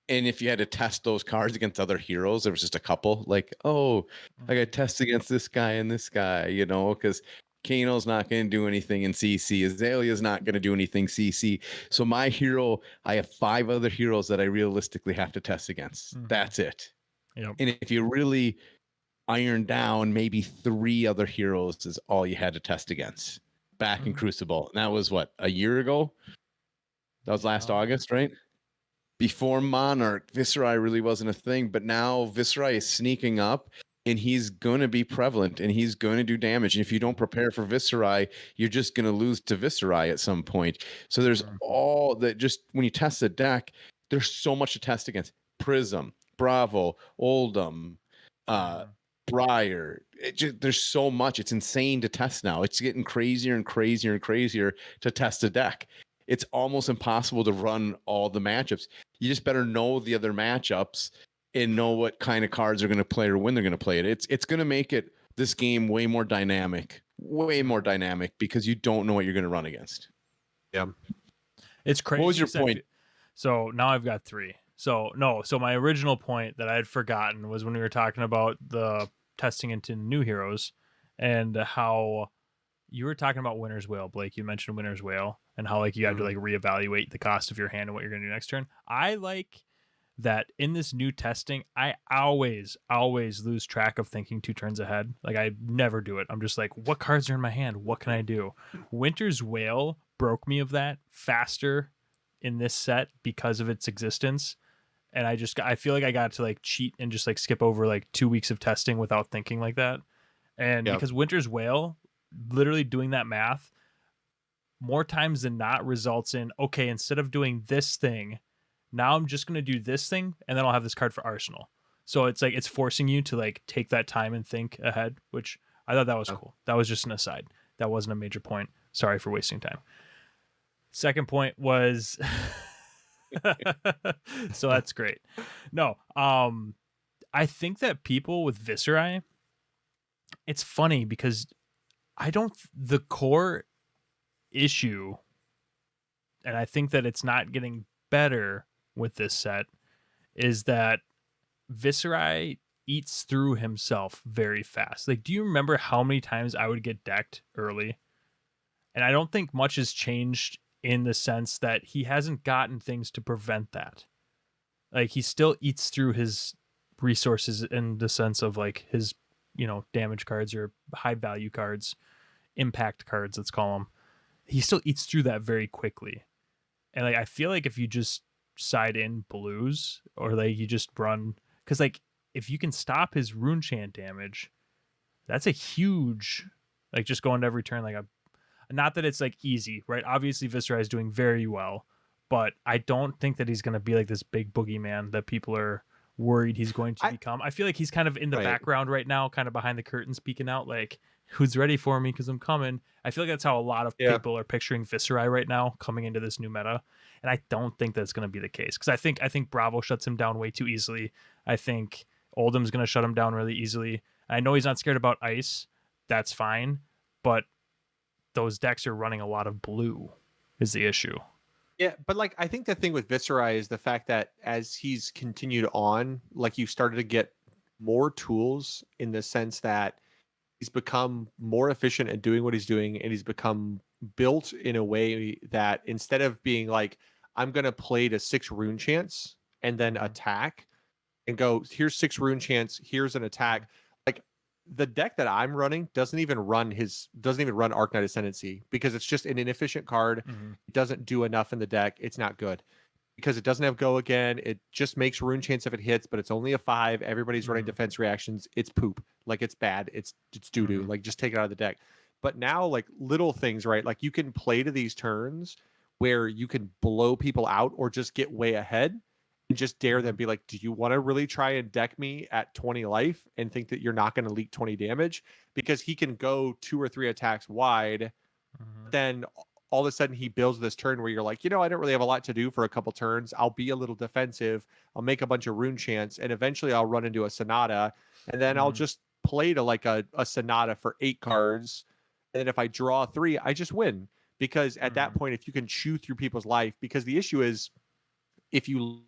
And if you had to test those cards against other heroes, there was just a couple. Like, I got to test against this guy and this guy, because Kano's not going to do anything in CC. Azalea's not going to do anything CC. So my hero, I have 5 other heroes that I realistically have to test against. Mm-hmm. That's it. Yep. And if you really iron down, maybe 3 other heroes is all you had to test against back in Crucible. And that was what, a year ago? That was last August, right? Before Monarch, Viserai really wasn't a thing, but now Viserai is sneaking up. And he's going to be prevalent, and he's going to do damage. And if you don't prepare for Viserai, you're just going to lose to Viserai at some point. So there's all that. Just when you test the deck, there's so much to test against. Prism, Bravo, Oldham, Briar. There's so much. It's insane to test now. It's getting crazier and crazier and crazier to test a deck. It's almost impossible to run all the matchups. You just better know the other matchups and know what kind of cards are going to play or when they're going to play it. It's going to make this game way more dynamic because you don't know what you're going to run against. Yeah. It's crazy. What was your point? So now I've got 3. So my original point that I had forgotten was when we were talking about the testing into new heroes and how you were talking about Winter's Wail, Blake. You mentioned Winter's Wail and how you have to reevaluate the cost of your hand and what you're going to do next turn. I like that in this new testing, I always lose track of thinking 2 turns ahead. I never do it. I'm just like, what cards are in my hand? What can I do? Winter's Wail broke me of that faster in this set because of its existence. And I feel like I got to cheat and just skip over 2 weeks of testing without thinking like that. And because Winter's Wail, literally doing that math, more times than not results in, okay, instead of doing this thing, now I'm just going to do this thing, and then I'll have this card for Arsenal. So it's it's forcing you to take that time and think ahead, which I thought that was cool. That was just an aside. That wasn't a major point. Sorry for wasting time. Second point was, so that's great. No, I think that people with Viserai, it's funny because the core issue, and I think that it's not getting better with this set, is that Viserai eats through himself very fast. Do you remember how many times I would get decked early? And I don't think much has changed in the sense that he hasn't gotten things to prevent that. He still eats through his resources in the sense of his, damage cards or high value cards, impact cards, let's call them. He still eats through that very quickly. And I feel if you just side in blues or you just run, because if you can stop his rune chant damage, that's a huge, just going to every turn, not that it's easy, right? Obviously Viserai is doing very well, but I don't think that he's going to be this big boogeyman that people are worried he's going to become. I feel he's kind of in the background right now, kind of behind the curtains, peeking out who's ready for me because I'm coming. I feel that's how a lot of people are picturing Viserai right now coming into this new meta. And I don't think that's going to be the case, because I think Bravo shuts him down way too easily. I think Oldham's going to shut him down really easily. I know he's not scared about ice. That's fine, but those decks are running a lot of blue is the issue. Yeah, but like I think the thing with Viscera is the fact that as he's continued on, like you started to get more tools in the sense that he's become more efficient at doing what he's doing, and he's become built in a way that instead of being like, I'm gonna play to 6 rune chance and then attack and go, here's 6 rune chance, here's an attack. Like the deck that I'm running doesn't even run Arknight Ascendancy because it's just an inefficient card. It doesn't do enough in the deck. It's not good because it doesn't have go again. It just makes rune chance if it hits, but it's only a 5. Everybody's running defense reactions. It's poop. Like it's bad. It's doo-doo. Like just take it out of the deck. But now like little things, right? Like you can play to these turns where you can blow people out or just get way ahead and just dare them, be like, do you want to really try and deck me at 20 life and think that you're not going to leak 20 damage? Because he can go 2 or 3 attacks wide. Then all of a sudden he builds this turn where you're like, I don't really have a lot to do for a couple turns. I'll be a little defensive. I'll make a bunch of rune chants, and eventually I'll run into a Sonata, and then I'll just play to like a Sonata for 8 cards. And then if I draw 3, I just win. Because at that point, if you can chew through people's life, because the issue is if you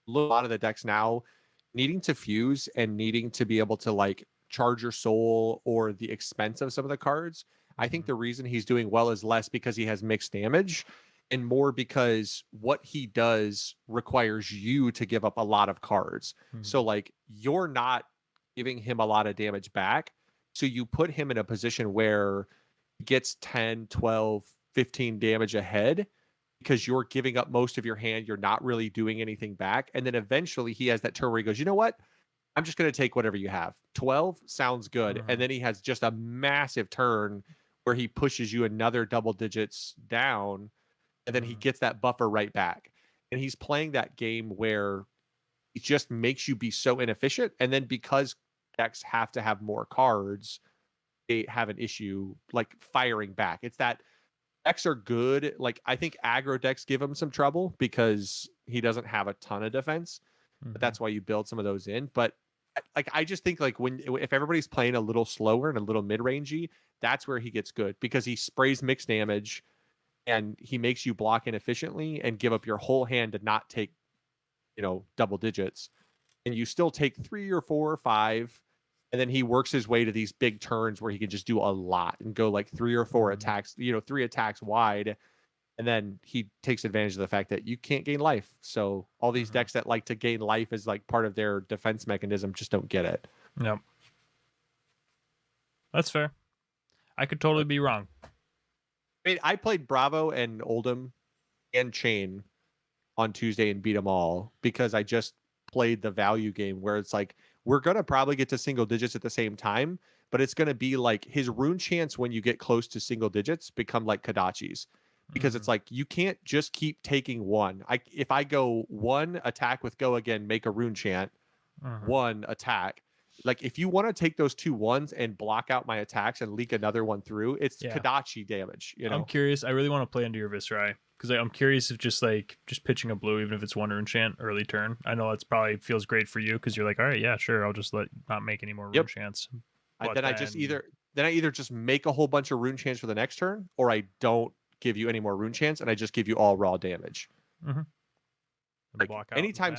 look at a lot of the decks now, needing to fuse and needing to be able to like charge your soul or the expense of some of the cards, I think the reason he's doing well is less because he has mixed damage and more because what he does requires you to give up a lot of cards. So like you're not giving him a lot of damage back. So you put him in a position where he gets 10, 12, 15 damage ahead because you're giving up most of your hand. You're not really doing anything back. And then eventually he has that turn where he goes, you know what? I'm just going to take whatever you have. 12 sounds good. And then he has just a massive turn where he pushes you another double digits down. And then he gets that buffer right back. And he's playing that game where it just makes you be so inefficient. And then because decks have to have more cards, they have an issue like firing back. It's that decks are good. Like I think aggro decks give him some trouble because he doesn't have a ton of defense. But that's why you build some of those in. But like I just think like if everybody's playing a little slower and a little mid-rangey, that's where he gets good because he sprays mixed damage and he makes you block inefficiently and give up your whole hand to not take double digits, and you still take 3 or 4 or 5. And then he works his way to these big turns where he can just do a lot and go like 3 or 4 attacks, 3 attacks wide. And then he takes advantage of the fact that you can't gain life. So all these decks that like to gain life as like part of their defense mechanism just don't get it. Yep. That's fair. I could totally be wrong. I mean, I played Bravo and Oldham and Chain on Tuesday and beat them all because I just played the value game where it's like, we're going to probably get to single digits at the same time, but it's going to be like his rune chance when you get close to single digits become like Kadachi's because it's like, you can't just keep taking one. If I go 1 attack with go again, make a rune chant, 1 attack. Like if you want to take those 2 ones and block out my attacks and leak another one through, it's Kadachi damage. I'm curious. I really want to play into your Viscerai because I'm curious if just pitching a blue, even if it's 1 rune chant early turn. I know it's probably feels great for you because you're like, all right, yeah, sure, I'll just not make any more rune chants. Then I either just make a whole bunch of rune chants for the next turn, or I don't give you any more rune chants and I just give you all raw damage. Like anytime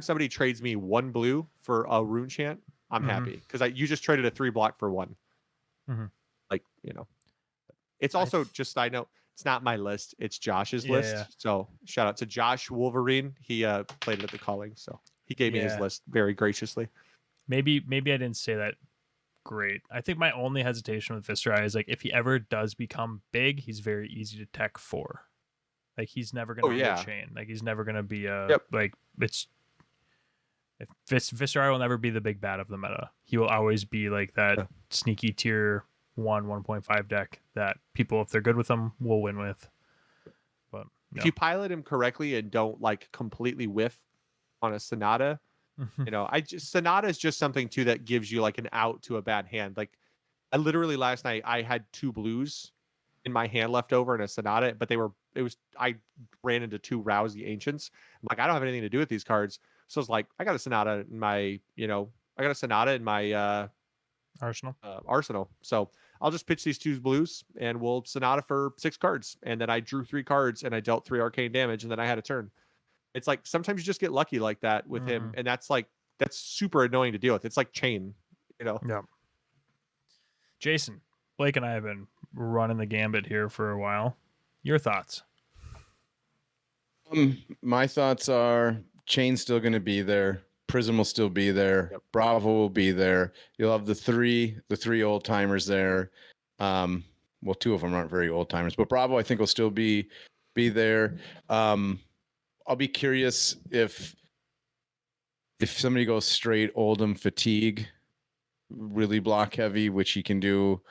somebody trades me 1 blue for a rune chant, I'm happy because you just traded a 3 block for 1. Like it's also just I know it's not my list; it's Josh's list. Yeah. So shout out to Josh Wolverine. He played it at the Calling, so he gave me his list very graciously. Maybe I didn't say that great. I think my only hesitation with Viscerai is like if he ever does become big, he's very easy to tech for. Like he's never gonna be a chain. Like he's never gonna be a like it's. If Viscerai will never be the big bad of the meta. He will always be like that sneaky tier 1.5 deck that people, if they're good with him, will win with. But if you pilot him correctly and don't like completely whiff on a Sonata, Sonata is just something too that gives you like an out to a bad hand. Like I literally last night I had 2 blues in my hand left over in a Sonata, but I ran into 2 Rousey Ancients. I'm like, I don't have anything to do with these cards. So it's like, I got a Sonata in my, Sonata in my arsenal. So I'll just pitch these 2 blues and we'll Sonata for 6 cards. And then I drew 3 cards and I dealt 3 arcane damage and then I had a turn. It's like sometimes you just get lucky like that with him, and that's super annoying to deal with. It's like Chain, Yeah. Jason, Blake and I have been running the gambit here for a while. Your thoughts? My thoughts are Chain's still going to be there. Prism will still be there. Yep. Bravo will be there. You'll have the three old timers there. Well, 2 of them aren't very old timers, but Bravo I think will still be there. I'll be curious if somebody goes straight Oldham Fatigue, really block heavy, which he can do.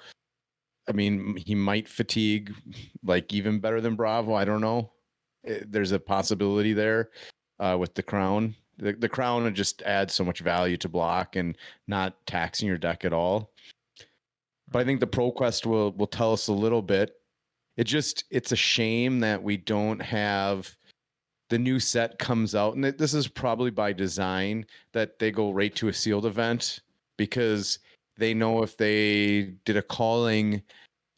I mean, he might fatigue like even better than Bravo. I don't know. There's a possibility there with the Crown. The Crown would just add so much value to block and not taxing your deck at all. But I think the ProQuest will tell us a little bit. It's a shame that we don't have the new set comes out, and this is probably by design, that they go right to a sealed event, because they know if they did a calling,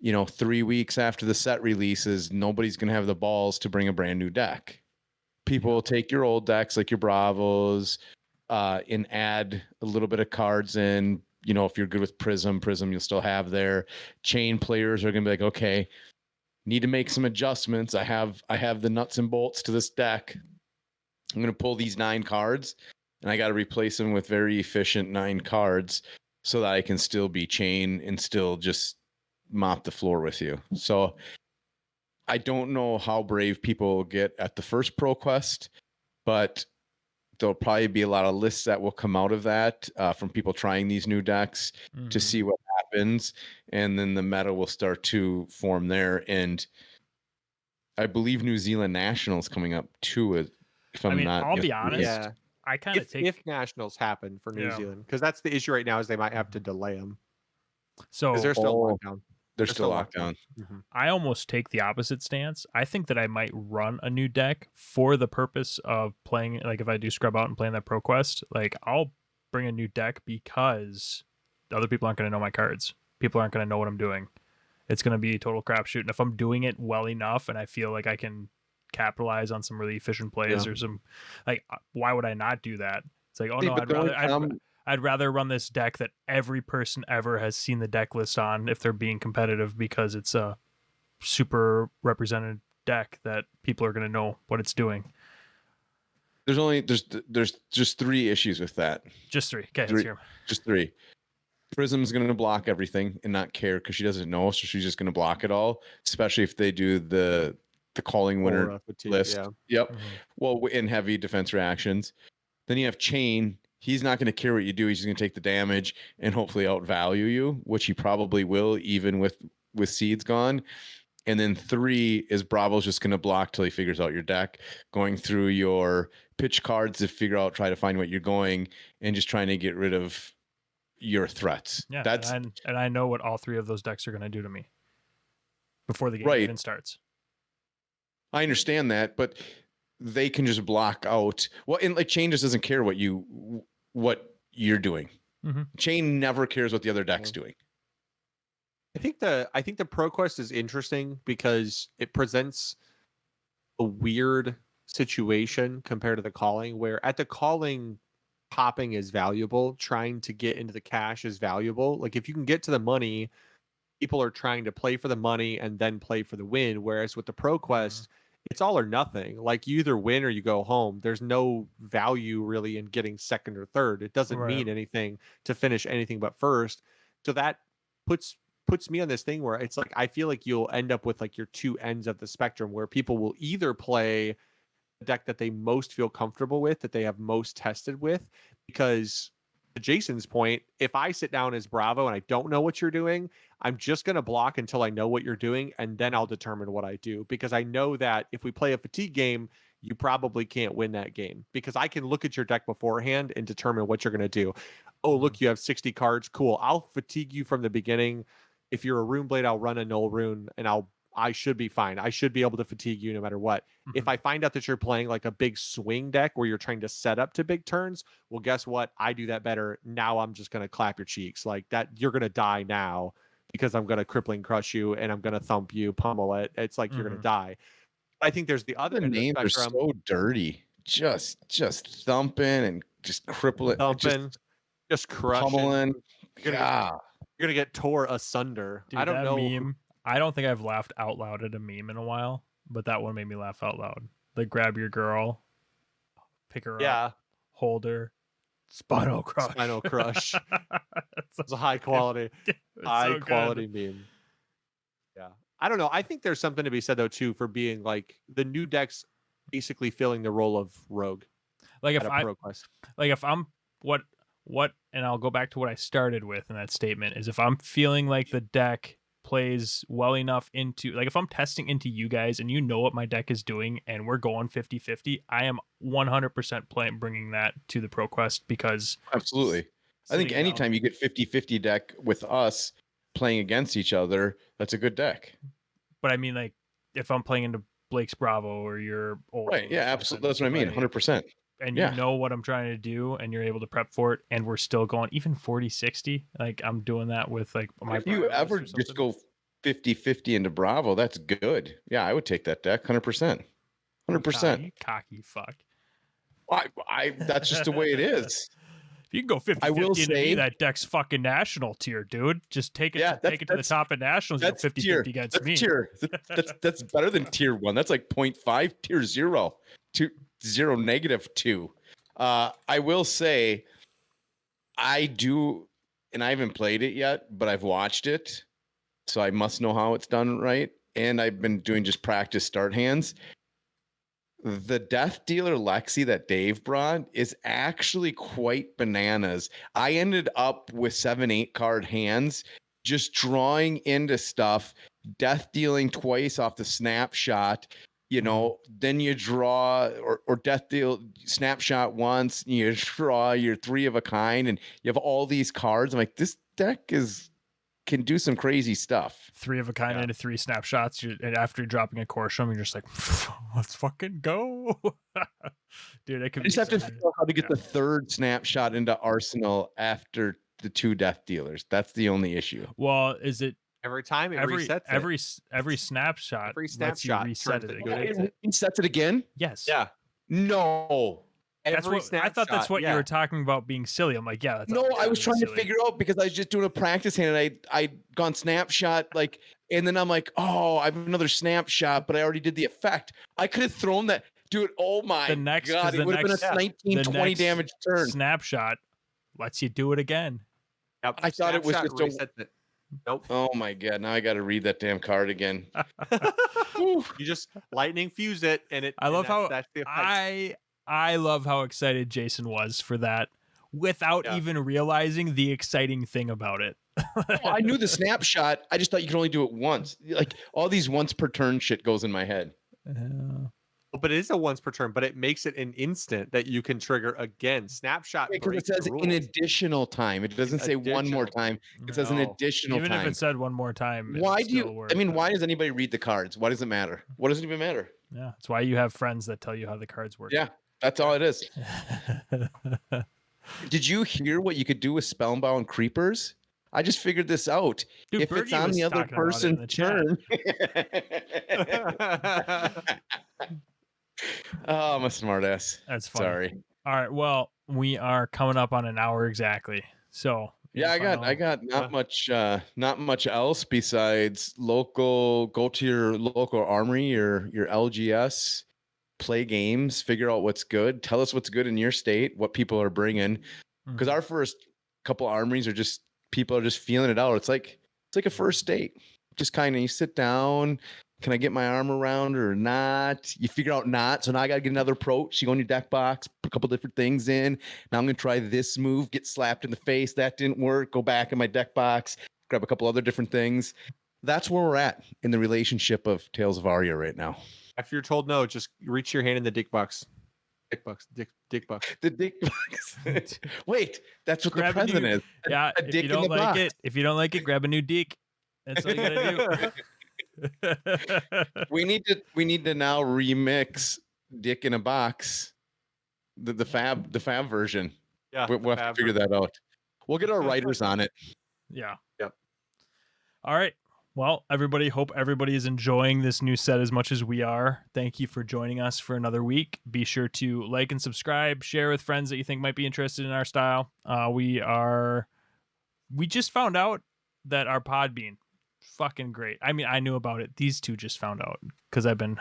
3 weeks after the set releases, nobody's going to have the balls to bring a brand new deck. People will take your old decks like your Bravos and add a little bit of cards in. If you're good with Prism you'll still have there. Chain players are going to be like, okay, need to make some adjustments. I have the nuts and bolts to this deck. I'm going to pull these 9 cards and I got to replace them with very efficient 9 cards so that I can still be Chain and still just mop the floor with you. So I don't know how brave people will get at the first ProQuest, but there'll probably be a lot of lists that will come out of that from people trying these new decks to see what happens, and then the meta will start to form there. And I believe New Zealand Nationals coming up too. If I'm not, I'll be honest. Yeah. I kind of if Nationals happen for New Zealand, because that's the issue right now, is they might have to delay them. So they're still locked down. They're still locked down. I almost take the opposite stance. I think that I might run a new deck for the purpose of playing. Like if I do scrub out and play in that ProQuest, like I'll bring a new deck because other people aren't going to know my cards. People aren't going to know what I'm doing. It's going to be a total crapshoot. And if I'm doing it well enough and I feel like I can capitalize on some really efficient plays or some, like, why would I not do that? It's like, oh no, I'd rather run this deck that every person ever has seen the deck list on if they're being competitive, because it's a super represented deck that people are going to know what it's doing. There's just 3 issues with that. Just 3. Okay, let's hear 'em. Just 3. Prism's going to block everything and not care because she doesn't know, so she's just going to block it all, especially if they do the calling winner list. Yeah. Yep. Well, in heavy defense reactions. Then you have Chain. He's not going to care what you do. He's just going to take the damage and hopefully outvalue you, which he probably will, even with Seeds gone. And then 3 is Bravo's just going to block till he figures out your deck, going through your pitch cards to try to find what you're going, and just trying to get rid of your threats. Yeah, and I know what all 3 of those decks are going to do to me before the game even starts. I understand that, but they can just block out. Well, and like Chain just doesn't care what you're doing. Chain never cares what the other deck's doing. I think the ProQuest is interesting because it presents a weird situation compared to the calling, where at the calling, popping is valuable, trying to get into the cash is valuable. Like if you can get to the money, people are trying to play for the money and then play for the win. Whereas with the ProQuest, it's all or nothing. Like you either win or you go home. There's no value really in getting second or third. It doesn't mean anything to finish anything but first. So that puts me on this thing where it's like I feel like you'll end up with like your 2 ends of the spectrum, where people will either play the deck that they most feel comfortable with, that they have most tested with, because to Jason's point, if I sit down as Bravo and I don't know what you're doing, I'm just going to block until I know what you're doing, and then I'll determine what I do, because I know that if we play a fatigue game, you probably can't win that game, because I can look at your deck beforehand and determine what you're going to do. Oh, look, you have 60 cards. Cool. I'll fatigue you from the beginning. If you're a Rune Blade, I'll run a Null Rune, and I'll I should be fine. I should be able to fatigue you no matter what. If I find out that you're playing like a big swing deck where you're trying to set up to big turns, well, guess what? I do that better. Now I'm just going to clap your cheeks like that. You're going to die now because I'm going to crippling crush you and I'm going to thump you, pummel it. It's like you're going to die. I think there's the other names are so dirty. Just thumping and just crippling, just crushing. Pummeling. You're gonna get tore asunder. Dude, I don't know. Meme. I don't think I've laughed out loud at a meme in a while, but that one made me laugh out loud. Like grab your girl, pick her up, hold her, spinal crush. Spinal crush. It's a high quality, meme. Yeah, I don't know. I think there's something to be said though too for being like the new decks basically filling the role of rogue. Like if I'm what and I'll go back to what I started with in that statement is if I'm feeling like the deck plays well enough into, like if I'm testing into you guys and you know what my deck is doing and we're going 50-50, I am 100% bringing that to the ProQuest because absolutely. I think anytime you get 50-50 deck with us playing against each other, that's a good deck. But I mean, like if I'm playing into Blake's Bravo or your old, right? Yeah, absolutely. That's what I mean. 100%. And you know what I'm trying to do and you're able to prep for it and we're still going even 40-60. Like I'm doing that with like my. If you ever just go 50-50 into Bravo, that's good. Yeah, I would take that deck 100%. 100%. Cocky fuck. I that's just the way it is. If you can go 50-50 into me, that deck's fucking national tier, dude. Just take it, take it to the top of nationals. That's 50-50 against me. Tier. That's better than tier 1. That's like 0.5, tier 0. 0 -2. I will say I do, and I haven't played it yet, but I've watched it, so I must know how it's done right. And I've been doing just practice start hands. The Death Dealer Lexi that Dave brought is actually quite bananas. I ended up with 7-8 card hands, just drawing into stuff, death dealing twice off the snapshot. You know, then you draw or death deal snapshot once, you draw your 3 of a kind, and you have all these cards. I'm like, this deck can do some crazy stuff. 3 of a kind into 3 snapshots, and after dropping a Corsham, you're just like, let's fucking go, dude. I just have to figure out how to get the 3rd snapshot into Arsenal after the 2 death dealers. That's the only issue. Well, is it? Every time it resets every snapshot lets you reset it again. It resets it again? Yes. Yeah. No. I thought that's what you were talking about being silly. I'm like, yeah. That's no, I was trying to figure out because I was just doing a practice hand and I'd gone snapshot and then I'm like, oh, I have another snapshot, but I already did the effect. I could have thrown that. Dude, oh my God. It would have been a 19, 20 damage turn. Snapshot lets you do it again. Yep. I thought it was just a... Nope. Oh my God! Now I got to read that damn card again. You just lightning fuse it, and it. I love I love how excited Jason was for that, without even realizing the exciting thing about it. I knew the snapshot. I just thought you could only do it once. Like all these once per turn shit goes in my head. But it is a once per turn, but it makes it an instant that you can trigger again. Snapshot. Because it says an additional time. It doesn't say one more time. It says an additional time. Even if it said one more time. Why do you? I mean, why does anybody read the cards? Why does it matter? What does it even matter? Yeah, that's why you have friends that tell you how the cards work. Yeah, that's all it is. Did you hear what you could do with Spellbound Creepers? I just figured this out. Dude, if it's on the other person's turn. Oh, I'm a smartass. That's funny. Sorry. All right. Well, we are coming up on an hour exactly. So yeah, I got not much else besides go to your local armory, your LGS, play games, figure out what's good. Tell us what's good in your state, what people are bringing. Because our first couple armories people are just feeling it out. It's like a first date. Just kind of you sit down. Can I get my arm around or not? You figure out not. So now I got to get another approach. You go in your deck box, put a couple different things in. Now I'm going to try this move, get slapped in the face. That didn't work. Go back in my deck box, grab a couple other different things. That's where we're at in the relationship of Tales of Aria right now. After you're told no, just reach your hand in the dick box. Dick box. The dick box. Wait, that's what grab the present is. Yeah, if you don't like it, grab a new dick. That's all you got to do. We need to now remix Dick in a Box, the fab version. Yeah, we'll have to figure that out. We'll get our writers on it. Yeah. Yep. All right. Well, everybody, hope everybody is enjoying this new set as much as we are. Thank you for joining us for another week. Be sure to like and subscribe, share with friends that you think might be interested in our style. We just found out that our Podbean, fucking great. I mean, I knew about it. These two just found out because I've been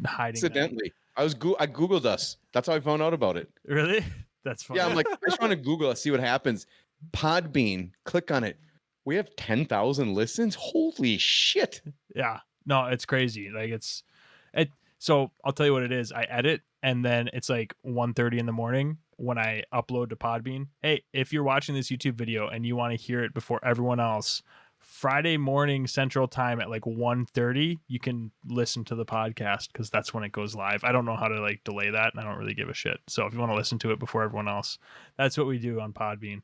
hiding. Accidentally. I Googled us. That's how I found out about it. Really? That's funny. Yeah, I'm like, I just want to Google it, see what happens. Podbean, click on it. We have 10,000 listens. Holy shit. Yeah. No, it's crazy. Like so I'll tell you what it is. I edit and then it's like 1:30 in the morning when I upload to Podbean. Hey, if you're watching this YouTube video and you want to hear it before everyone else, Friday morning Central Time at like 1:30, you can listen to the podcast because that's when it goes live. I don't know how to like delay that, and I don't really give a shit. So if you want to listen to it before everyone else, that's what we do on Podbean.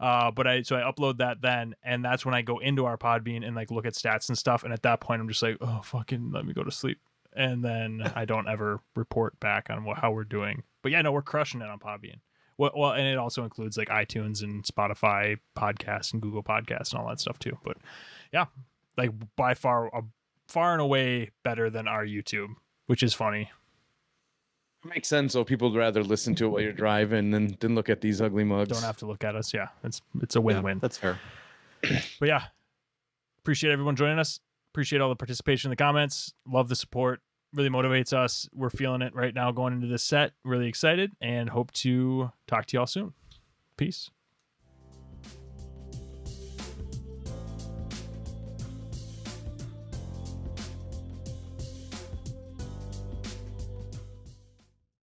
But I upload that then, and that's when I go into our Podbean and like look at stats and stuff. And at that point, I'm just like, oh, fucking let me go to sleep. And then I don't ever report back on how we're doing. But yeah, no, we're crushing it on Podbean. Well, and it also includes like iTunes and Spotify podcasts and Google Podcasts and all that stuff too. But yeah, like by far and away better than our YouTube, which is funny. It makes sense. So people would rather listen to it while you're driving than look at these ugly mugs. Don't have to look at us. Yeah, it's a win-win. Yeah, that's fair. But yeah, appreciate everyone joining us. Appreciate all the participation in the comments. Love the support. Really motivates us. We're feeling it right now going into this set. Really excited and hope to talk to y'all soon. Peace.